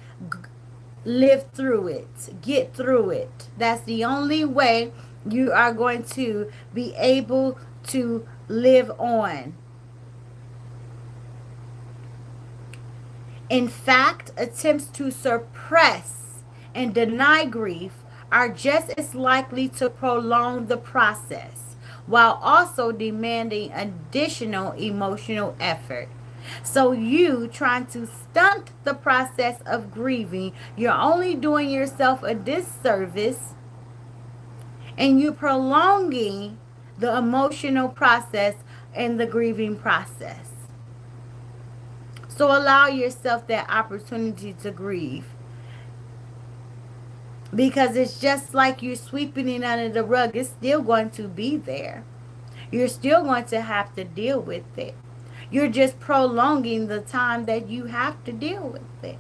Speaker 1: Live through it. Get through it. That's the only way you are going to be able to live on. In fact, attempts to suppress and deny grief are just as likely to prolong the process while also demanding additional emotional effort. So you trying to stunt the process of grieving, you're only doing yourself a disservice, and you're prolonging the emotional process and the grieving process. So allow yourself that opportunity to grieve. Because it's just like you're sweeping it under the rug. It's still going to be there. You're still going to have to deal with it. You're just prolonging the time that you have to deal with it.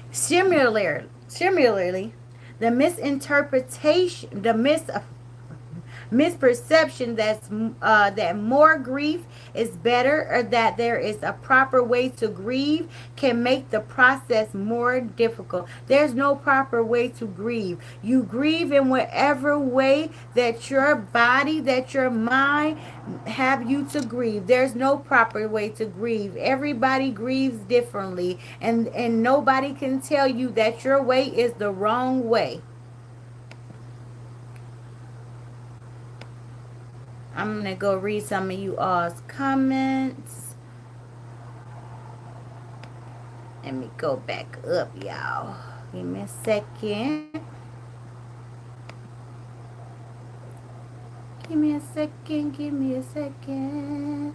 Speaker 1: Similarly, the misinterpretation, the misperception that more grief is better, or that there is a proper way to grieve, can make the process more difficult. There's no proper way to grieve. You grieve in whatever way that your body, that your mind have you to grieve. There's no proper way to grieve. Everybody grieves differently, and nobody can tell you that your way is the wrong way. I'm going to go read some of you all's comments. Let me go back up, y'all. Give me a second. Give me a second. Give me a second.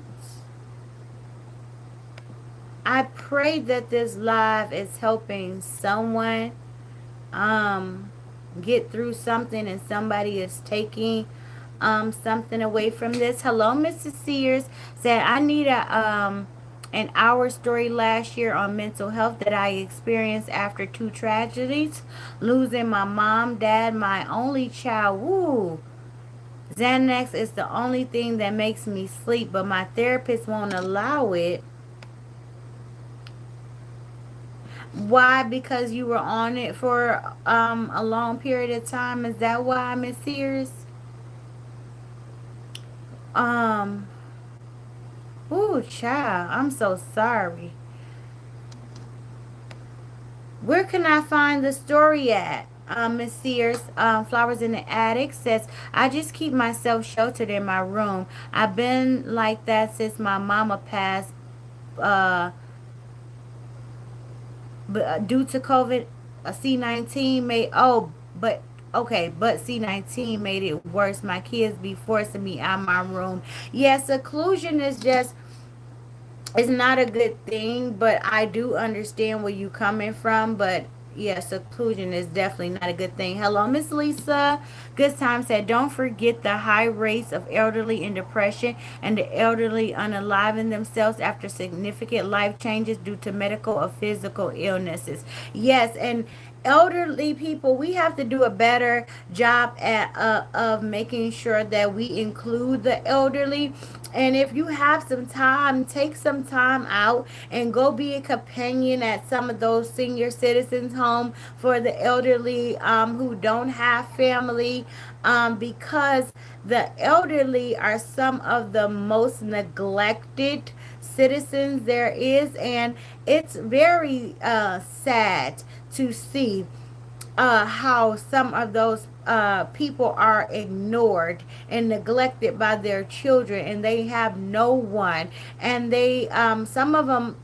Speaker 1: I pray that this live is helping someone get through something, and somebody is taking something away from this. Hello, Mrs. Sears said, I need an hour story last year on mental health that I experienced after 2 tragedies, losing my mom, dad, my only child. Woo. Xanax is the only thing that makes me sleep, but my therapist won't allow it. Why? Because you were on it for a long period of time. Is that why, Miss Sears? Ooh, child, I'm so sorry. Where can I find the story at? Miss Sears, Flowers in the Attic says, I just keep myself sheltered in my room. I've been like that since my mama passed, but due to COVID, C-19 made, but C-19 made it worse. My kids be forcing me out of my room. Yeah, seclusion is just, it's not a good thing, but I do understand where you coming from. But Yeah, seclusion is definitely not a good thing. Hello, Miss Lisa. Good Time said, don't forget the high rates of elderly in depression and the elderly unaliving themselves after significant life changes due to medical or physical illnesses. Yes, and elderly people, we have to do a better job at of making sure that we include the elderly. And if you have some time, take some time out and go be a companion at some of those senior citizens home for the elderly who don't have family, because the elderly are some of the most neglected citizens there is, and it's very sad to see how some of those people are ignored and neglected by their children, and they have no one, and they some of them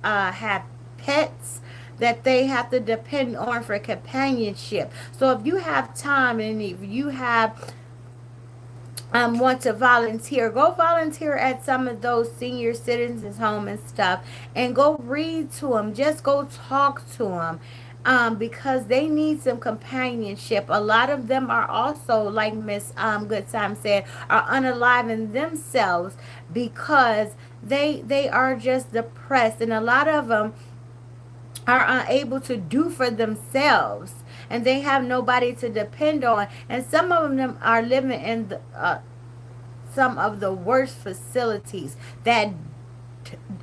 Speaker 1: have pets that they have to depend on for companionship. So if you have time and if you have want to volunteer, go volunteer at some of those senior citizens home and stuff, and go read to them, just go talk to them, because they need some companionship. A lot of them are also, like Miss Good Time said, are unaliving themselves because they are just depressed, and a lot of them are unable to do for themselves, and they have nobody to depend on, and some of them are living in some of the worst facilities that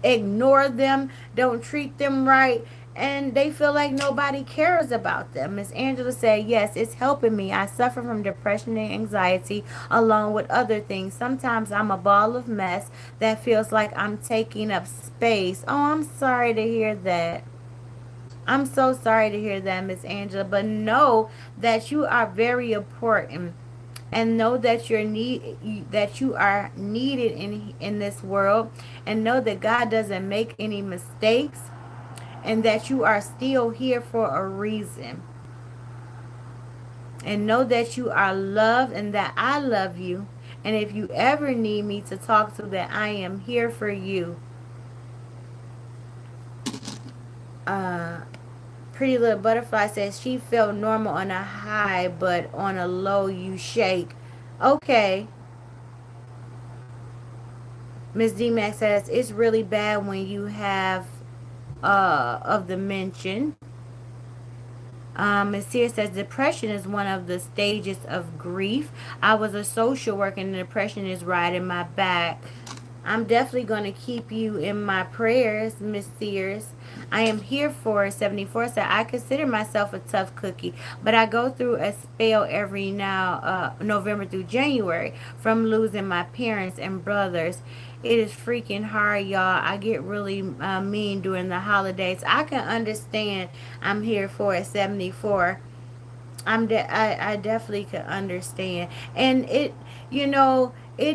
Speaker 1: ignore them, don't treat them right, and they feel like nobody cares about them. Miss Angela said, yes, it's helping me. I suffer from depression and anxiety along with other things. Sometimes I'm a ball of mess that feels like I'm taking up space. Oh, I'm sorry to hear that. I'm so sorry to hear that, Miss Angela, but know that you are very important, and know that that you are needed in this world, and know that God doesn't make any mistakes, and that you are still here for a reason. And know that you are loved and that I love you. And if you ever need me to talk to, that I am here for you. Uh Pretty Little Butterfly says she felt normal on a high, but on a low you shake. Okay. Miss D Max says it's really bad when you have of the mention. Ms. Sears says depression is one of the stages of grief. I was a social worker and depression is riding my back. I'm definitely going to keep you in my prayers, Miss Sears. I am here for 74. So I consider myself a tough cookie, but I go through a spell every now November through January from losing my parents and brothers. It is freaking hard, y'all. I get really mean during the holidays. I can understand. I'm here for a 74. I definitely can understand, and it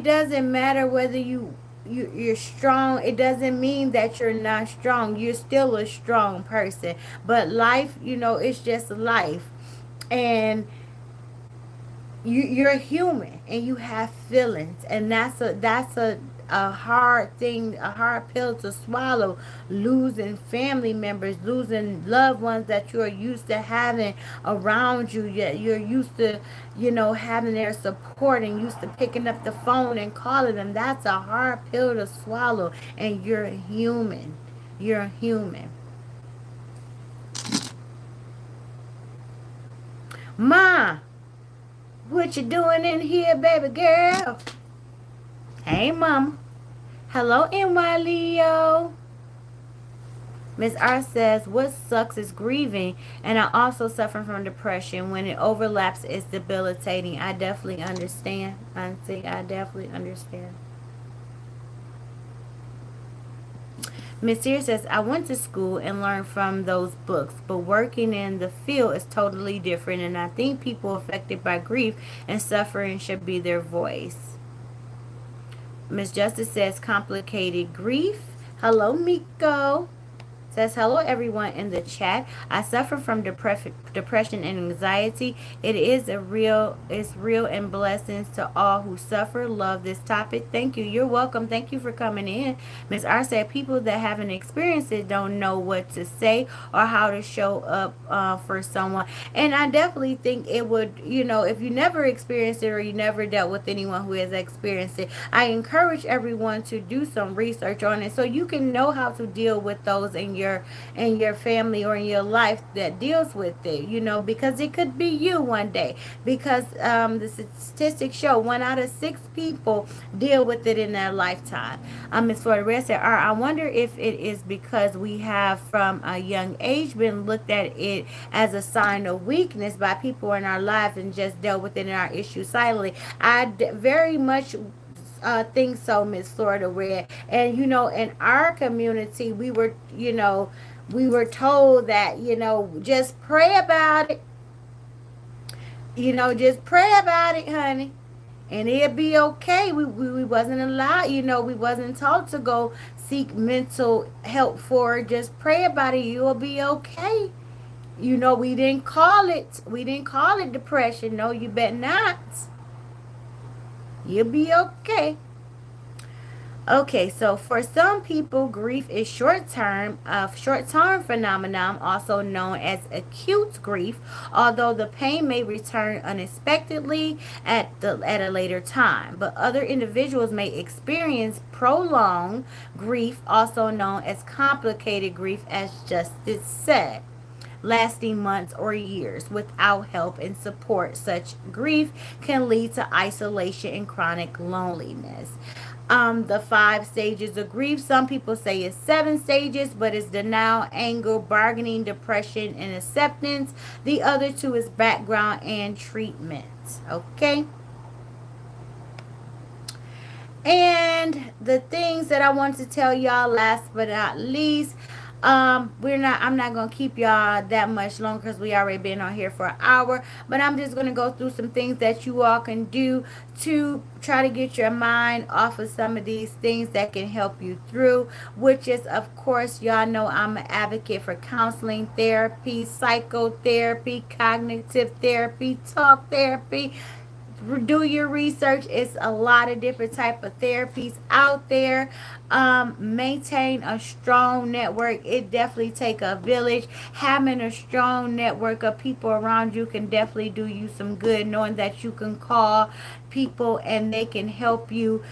Speaker 1: doesn't matter whether you're strong. It doesn't mean that you're not strong. You're still a strong person. But life, it's just life, and you're human and you have feelings, and that's a hard thing, a hard pill to swallow. Losing family members, losing loved ones that you're used to having around you, yet you're used to having their support and used to picking up the phone and calling them. That's a hard pill to swallow, and you're human. You're human. Ma, what you doing in here, baby girl? Hey, mama. Hello, NY Leo. Miss R says, what sucks is grieving, and I also suffer from depression. When it overlaps, it's debilitating. I definitely understand, Auntie. I definitely understand. Miss Sears says, I went to school and learned from those books, but working in the field is totally different, and I think people affected by grief and suffering should be their voice. Miss Justice says, complicated grief. Hello, Miko. says, hello everyone in the chat. I suffer from depression and anxiety. It's real and blessings to all who suffer. Love this topic. Thank you. You're welcome. Thank you for coming in. Miss R said, people that haven't experienced it don't know what to say or how to show up for someone. And I definitely think it would, if you never experienced it or you never dealt with anyone who has experienced it, I encourage everyone to do some research on it so you can know how to deal with those in your family or in your life that deals with it, because it could be you one day. Because the statistics show 1 out of 6 people deal with it in their lifetime. Ms. Florida Red said, I wonder if it is because we have from a young age been looked at it as a sign of weakness by people in our lives and just dealt with it in our issues silently. Very much think so, Miss Florida Red. And in our community, we were told that just pray about it. Just pray about it, honey, and it'll be okay. We wasn't allowed, we wasn't taught to go seek mental help for it. Just pray about it. You'll be okay. We didn't call it depression. No, you bet not. You'll be okay. Okay, so for some people, grief is short-term phenomenon, also known as acute grief, although the pain may return unexpectedly at a later time. But other individuals may experience prolonged grief, also known as complicated grief, as Justice said, lasting months or years without help and support. Such grief can lead to isolation and chronic loneliness. The 5 stages of grief. Some people say it's 7 stages, but it's denial, anger, bargaining, depression, and acceptance. The other 2 is background and treatment. Okay. And the things that I want to tell y'all last but not least, I'm not gonna keep y'all that much longer because we already been on here for an hour, but I'm just gonna go through some things that you all can do to try to get your mind off of some of these things that can help you through, which is, of course, y'all know I'm an advocate for counseling, therapy, psychotherapy, cognitive therapy, talk therapy. Do your research. It's a lot of different type of therapies out there. Maintain a strong network. It definitely take a village. Having a strong network of people around you can definitely do you some good, knowing that you can call people and they can help you.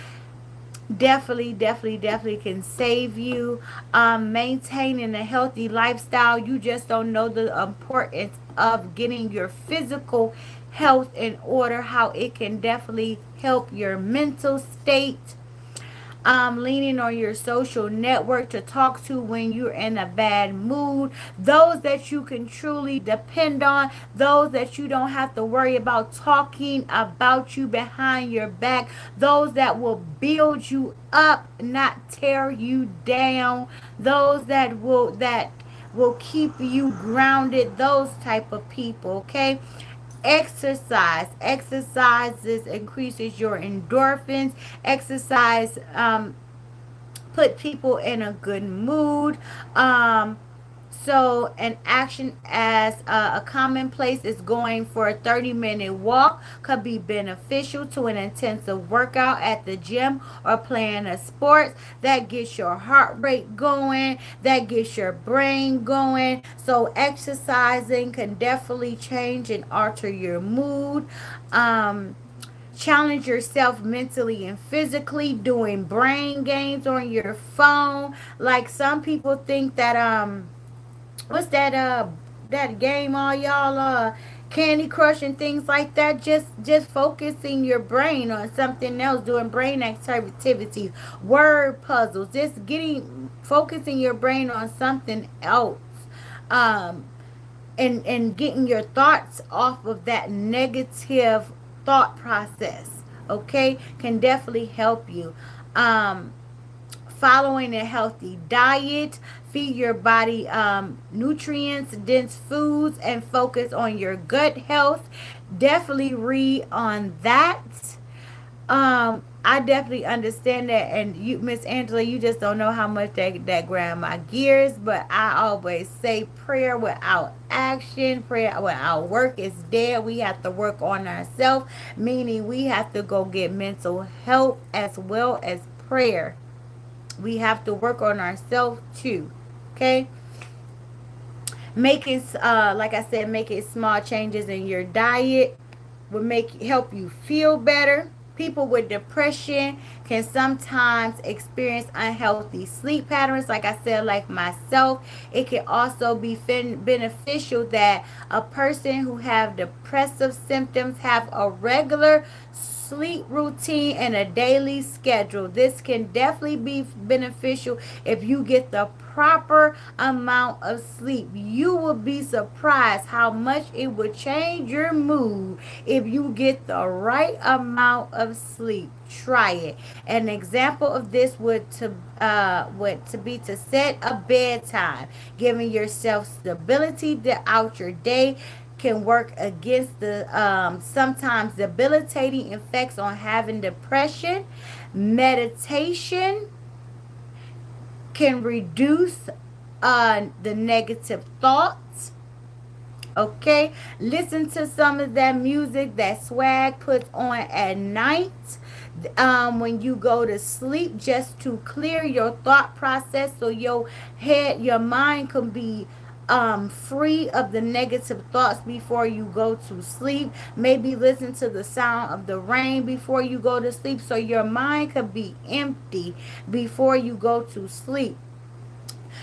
Speaker 1: Definitely can save you. Maintaining a healthy lifestyle. You just don't know the importance of getting your physical health in order, how it can definitely help your mental state. Leaning on your social network to talk to when you're in a bad mood. Those that you can truly depend on. Those that you don't have to worry about talking about you behind your back. Those that will build you up, not tear you down. Those that will keep you grounded. Those type of people, okay? Exercises increases your endorphins. Exercise put people in a good mood. So an action as a commonplace is going for a 30-minute walk could be beneficial to an intensive workout at the gym or playing a sport. That gets your heart rate going. That gets your brain going. So exercising can definitely change and alter your mood. Challenge yourself mentally and physically, doing brain games on your phone. Like some people think that what's that game all y'all Candy Crush and things like that. Just focusing your brain on something else, doing brain activities, word puzzles, just focusing your brain on something else, and getting your thoughts off of that negative thought process, okay, can definitely help you. Following a healthy diet, feed your body nutrients dense foods, and focus on your gut health. Definitely read on that. I definitely understand that, and you, Miss Angela, you just don't know how much that grind my gears. But I always say, prayer without action, prayer without work is dead. We have to work on ourselves, meaning we have to go get mental health as well as prayer. We have to work on ourselves too. Okay, making like I said, making small changes in your diet will help you feel better. People with depression can sometimes experience unhealthy sleep patterns. Like I said, like myself, it can also be beneficial that a person who have depressive symptoms have a regular sleep routine and a daily schedule. This can definitely be beneficial if you get the proper amount of sleep. You will be surprised how much it would change your mood if you get the right amount of sleep. Try it. An example of this would to be to set a bedtime, giving yourself stability throughout your day can work against the sometimes debilitating effects on having depression. Meditation can reduce the negative thoughts. Okay, listen to some of that music that Swag puts on at night when you go to sleep, just to clear your thought process, so your mind can be free of the negative thoughts before you go to sleep. Maybe listen to the sound of the rain before you go to sleep, so your mind can be empty before you go to sleep.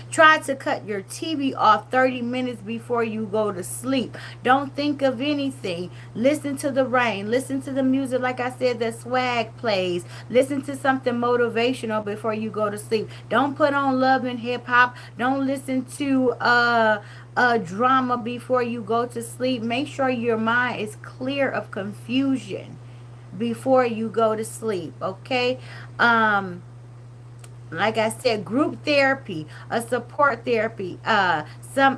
Speaker 1: Try to cut your TV off 30 minutes before you go to sleep. Don't think of anything. Listen to the rain. Listen to the music, like I said, that Swag plays. Listen to something motivational before you go to sleep. Don't put on love and hip hop. Don't listen to drama before you go to sleep. Make sure your mind is clear of confusion before you go to sleep. Okay. Like I said, group therapy, a support therapy. Some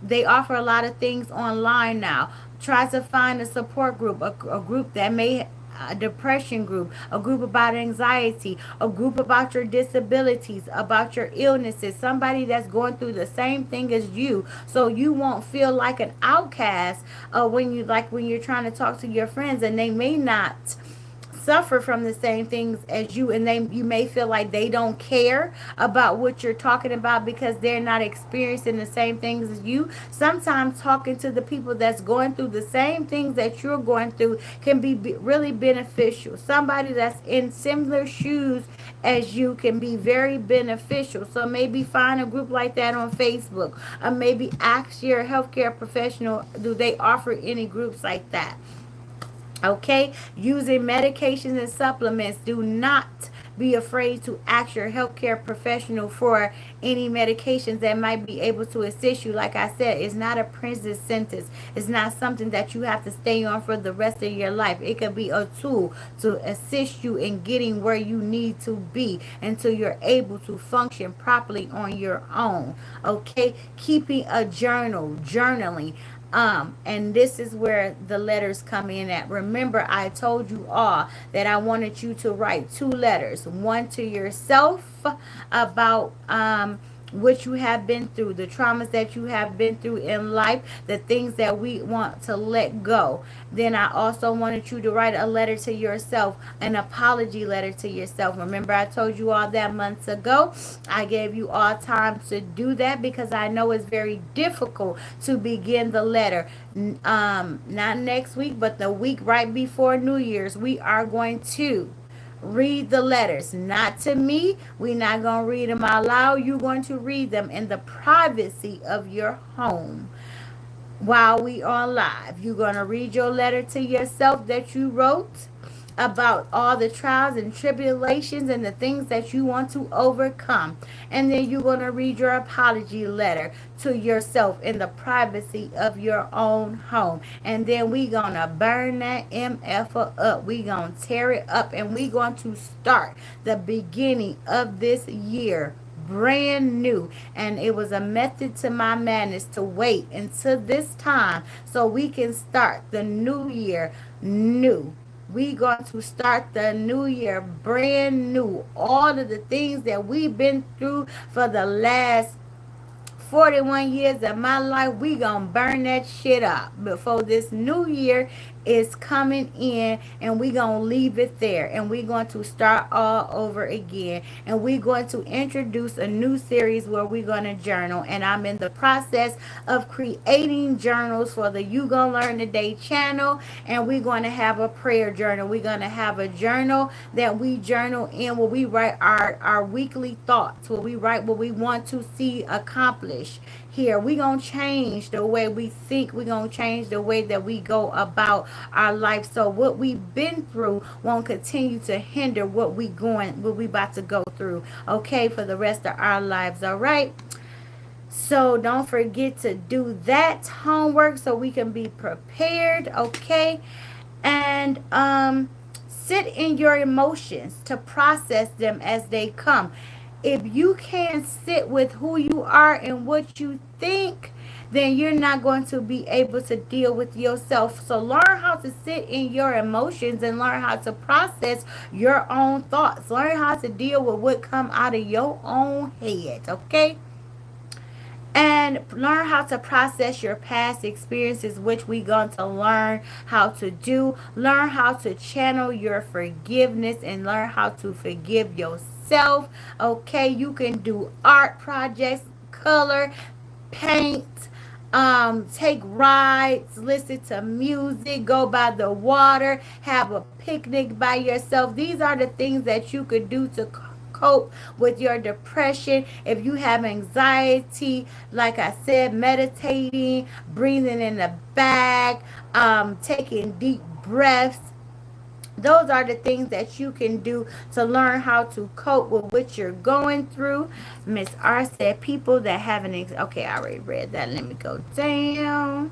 Speaker 1: They offer a lot of things online now. Try to find a support group, a group that may a depression group, a group about anxiety, a group about your disabilities, about your illnesses, somebody that's going through the same thing as you, so you won't feel like an outcast when you're trying to talk to your friends and they may not suffer from the same things as you, and you may feel like they don't care about what you're talking about because they're not experiencing the same things as you. Sometimes talking to the people that's going through the same things that you're going through can be really beneficial. Somebody that's in similar shoes as you can be very beneficial. So maybe find a group like that on Facebook, or maybe ask your healthcare professional, do they offer any groups like that? Okay, using medications and supplements. Do not be afraid to ask your healthcare professional for any medications that might be able to assist you. Like I said, it's not a prison sentence. It's not something that you have to stay on for the rest of your life. It could be a tool to assist you in getting where you need to be until you're able to function properly on your own. Okay, keeping a journaling. And this is where the letters come in at. Remember, I told you all that I wanted you to write 2 letters, one to yourself about what you have been through, the traumas that you have been through in life, the things that we want to let go. Then I also wanted you to write a letter to yourself, an apology letter to yourself. Remember, I told you all that months ago. I gave you all time to do that because I know it's very difficult to begin the letter. Not next week, but the week right before New Year's, we are going to read the letters, not to me. We're not going to read them out loud. You're going to read them in the privacy of your home while we are live. You're going to read your letter to yourself that you wrote about all the trials and tribulations and the things that you want to overcome. And then you're going to read your apology letter to yourself in the privacy of your own home. And then we going to burn that MF up. We going to tear it up, and we going to start the beginning of this year brand new. And it was a method to my madness to wait until this time so we can start the new year new. We going to start the new year brand new. All of the things that we've been through for the last 41 years of my life, we gonna burn that shit up before this new year is coming in, and we gonna leave it there, and we going to start all over again, and we going to introduce a new series where we gonna journal. And I'm in the process of creating journals for the You Gonna Learn Today channel, and we're going to have a prayer journal. We're going to have a journal that we journal in, where we write our weekly thoughts, where we write what we want to see accomplished here. We're going to change the way we think. We're going to change the way that we go about our life, so what we've been through won't continue to hinder what we about to go through, okay, for the rest of our lives. All right. So don't forget to do that homework so we can be prepared, okay? And sit in your emotions to process them as they come. If you can't sit with who you are and what you think, then you're not going to be able to deal with yourself. So learn how to sit in your emotions and learn how to process your own thoughts. Learn how to deal with what come out of your own head, okay? And learn how to process your past experiences, which we're going to learn how to do. Learn how to channel your forgiveness and learn how to forgive yourself. Okay, you can do art projects, color, paint, take rides, listen to music, go by the water, have a picnic by yourself. These are the things that you could do to cope with your depression. If you have anxiety, like I said, meditating, breathing in the back, taking deep breaths, those are the things that you can do to learn how to cope with what you're going through. Miss R said people that have an okay, I already read that. Let me go down.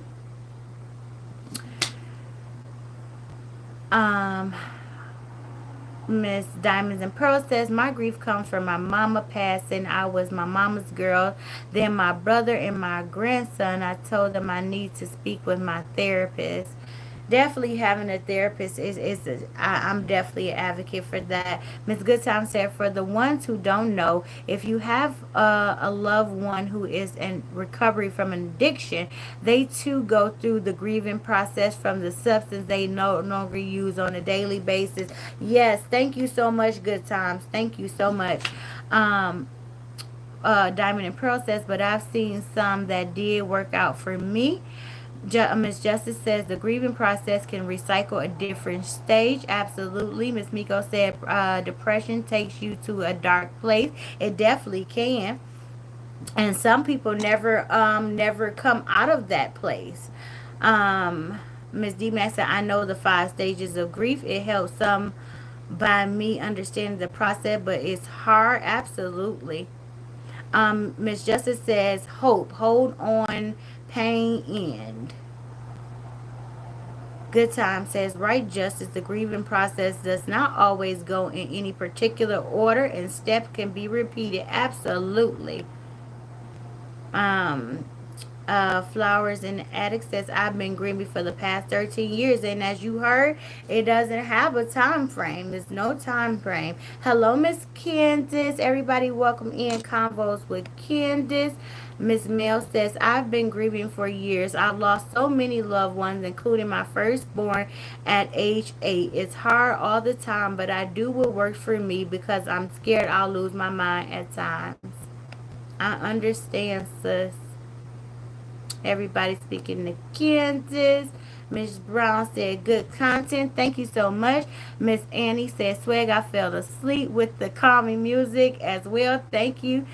Speaker 1: Miss Diamonds and Pearl says, my grief comes from my mama passing. I was my mama's girl. Then my brother and my grandson, I told them I need to speak with my therapist. Definitely having a therapist I'm definitely an advocate for that. Miss Goodtime said, for the ones who don't know, if you have a loved one who is in recovery from an addiction, they too go through the grieving process from the substance they no longer use on a daily basis. Yes, thank you so much, Good Times. Thank you so much. Diamond and Pearl says, but I've seen some that did work out for me. Miss Justice says the grieving process can recycle a different stage. Absolutely. Miss Miko said depression takes you to a dark place. It definitely can. And some people never come out of that place. Miss D Max said, I know the 5 stages of grief. It helps some by me understanding the process, but it's hard. Absolutely. Miss Justice says, hope, hold on, pain end. Good Time says, right, Justice, the grieving process does not always go in any particular order and steps can be repeated. Absolutely. Flowers in the Attic says, I've been grieving for the past 13 years, and as you heard, it doesn't have a time frame. There's no time frame. Hello, Miss Candace. Everybody welcome in Convos with Candace. Miss Mel says, I've been grieving for years. I've lost so many loved ones, including my firstborn at age 8. It's hard all the time, but I do what works for me because I'm scared I'll lose my mind at times. I understand, sis. Everybody speaking to Kansas. Miss Brown said, good content. Thank you so much. Miss Annie said, Swag, I fell asleep with the calming music as well. Thank you.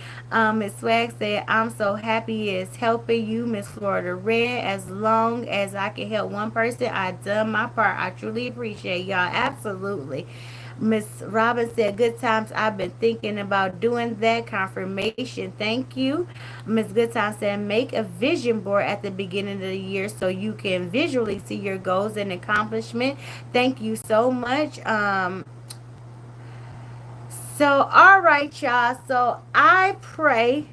Speaker 1: Miss Swag said, I'm so happy it's helping you, Miss Florida Red. As long as I can help one person, I done my part. I truly appreciate y'all. Absolutely. Miss Robin said, good times. I've been thinking about doing that. Confirmation. Thank you. Miss Goodtime said, make a vision board at the beginning of the year so you can visually see your goals and accomplishment. Thank you so much. All right, y'all. So I pray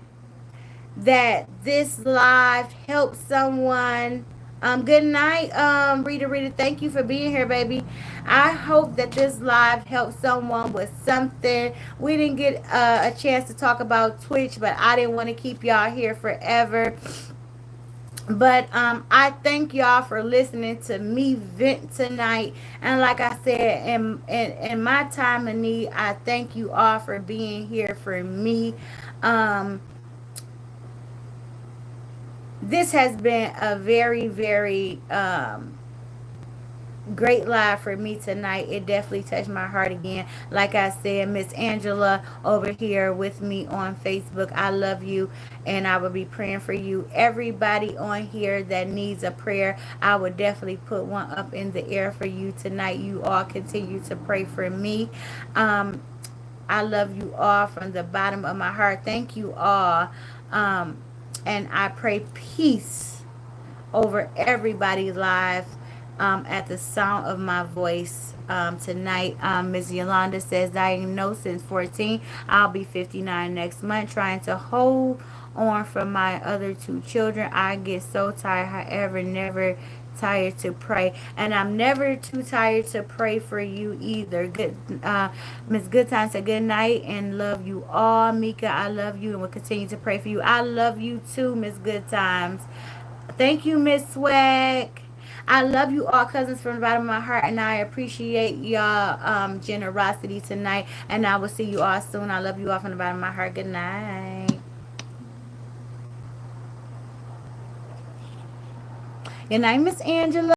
Speaker 1: that this live helps someone Good night, Rita. Thank you for being here, baby. I hope that this live helped someone with something. We didn't get a chance to talk about Twitch, but I didn't want to keep y'all here forever. But I thank y'all for listening to me vent tonight. And like I said, in my time of need, I thank you all for being here for me. Um, this has been a very, very great live for me tonight. It definitely touched my heart again. Like I said, Miss Angela over here with me on Facebook, I love you and I will be praying for you. Everybody on here that needs a prayer, I would definitely put one up in the air for you tonight. You all continue to pray for me. um I love you all from the bottom of my heart. Thank you all. um and I pray peace over everybody's lives at the sound of my voice tonight. Ms. Yolanda says, diagnosed since 14. I'll be 59 next month, trying to hold on for my other two children. I get so tired, however, never tired to pray, and I'm never too tired to pray for you either. Good, Miss Goodtime said good night and love you all. Mika, I love you and will continue to pray for you. I love you too, Miss Good Times. Thank you, Miss Swag. I love you all, cousins, from the bottom of my heart, and I appreciate y'all generosity tonight. And I will see you all soon. I love you all from the bottom of my heart. Good night. Good night, Miss Angela.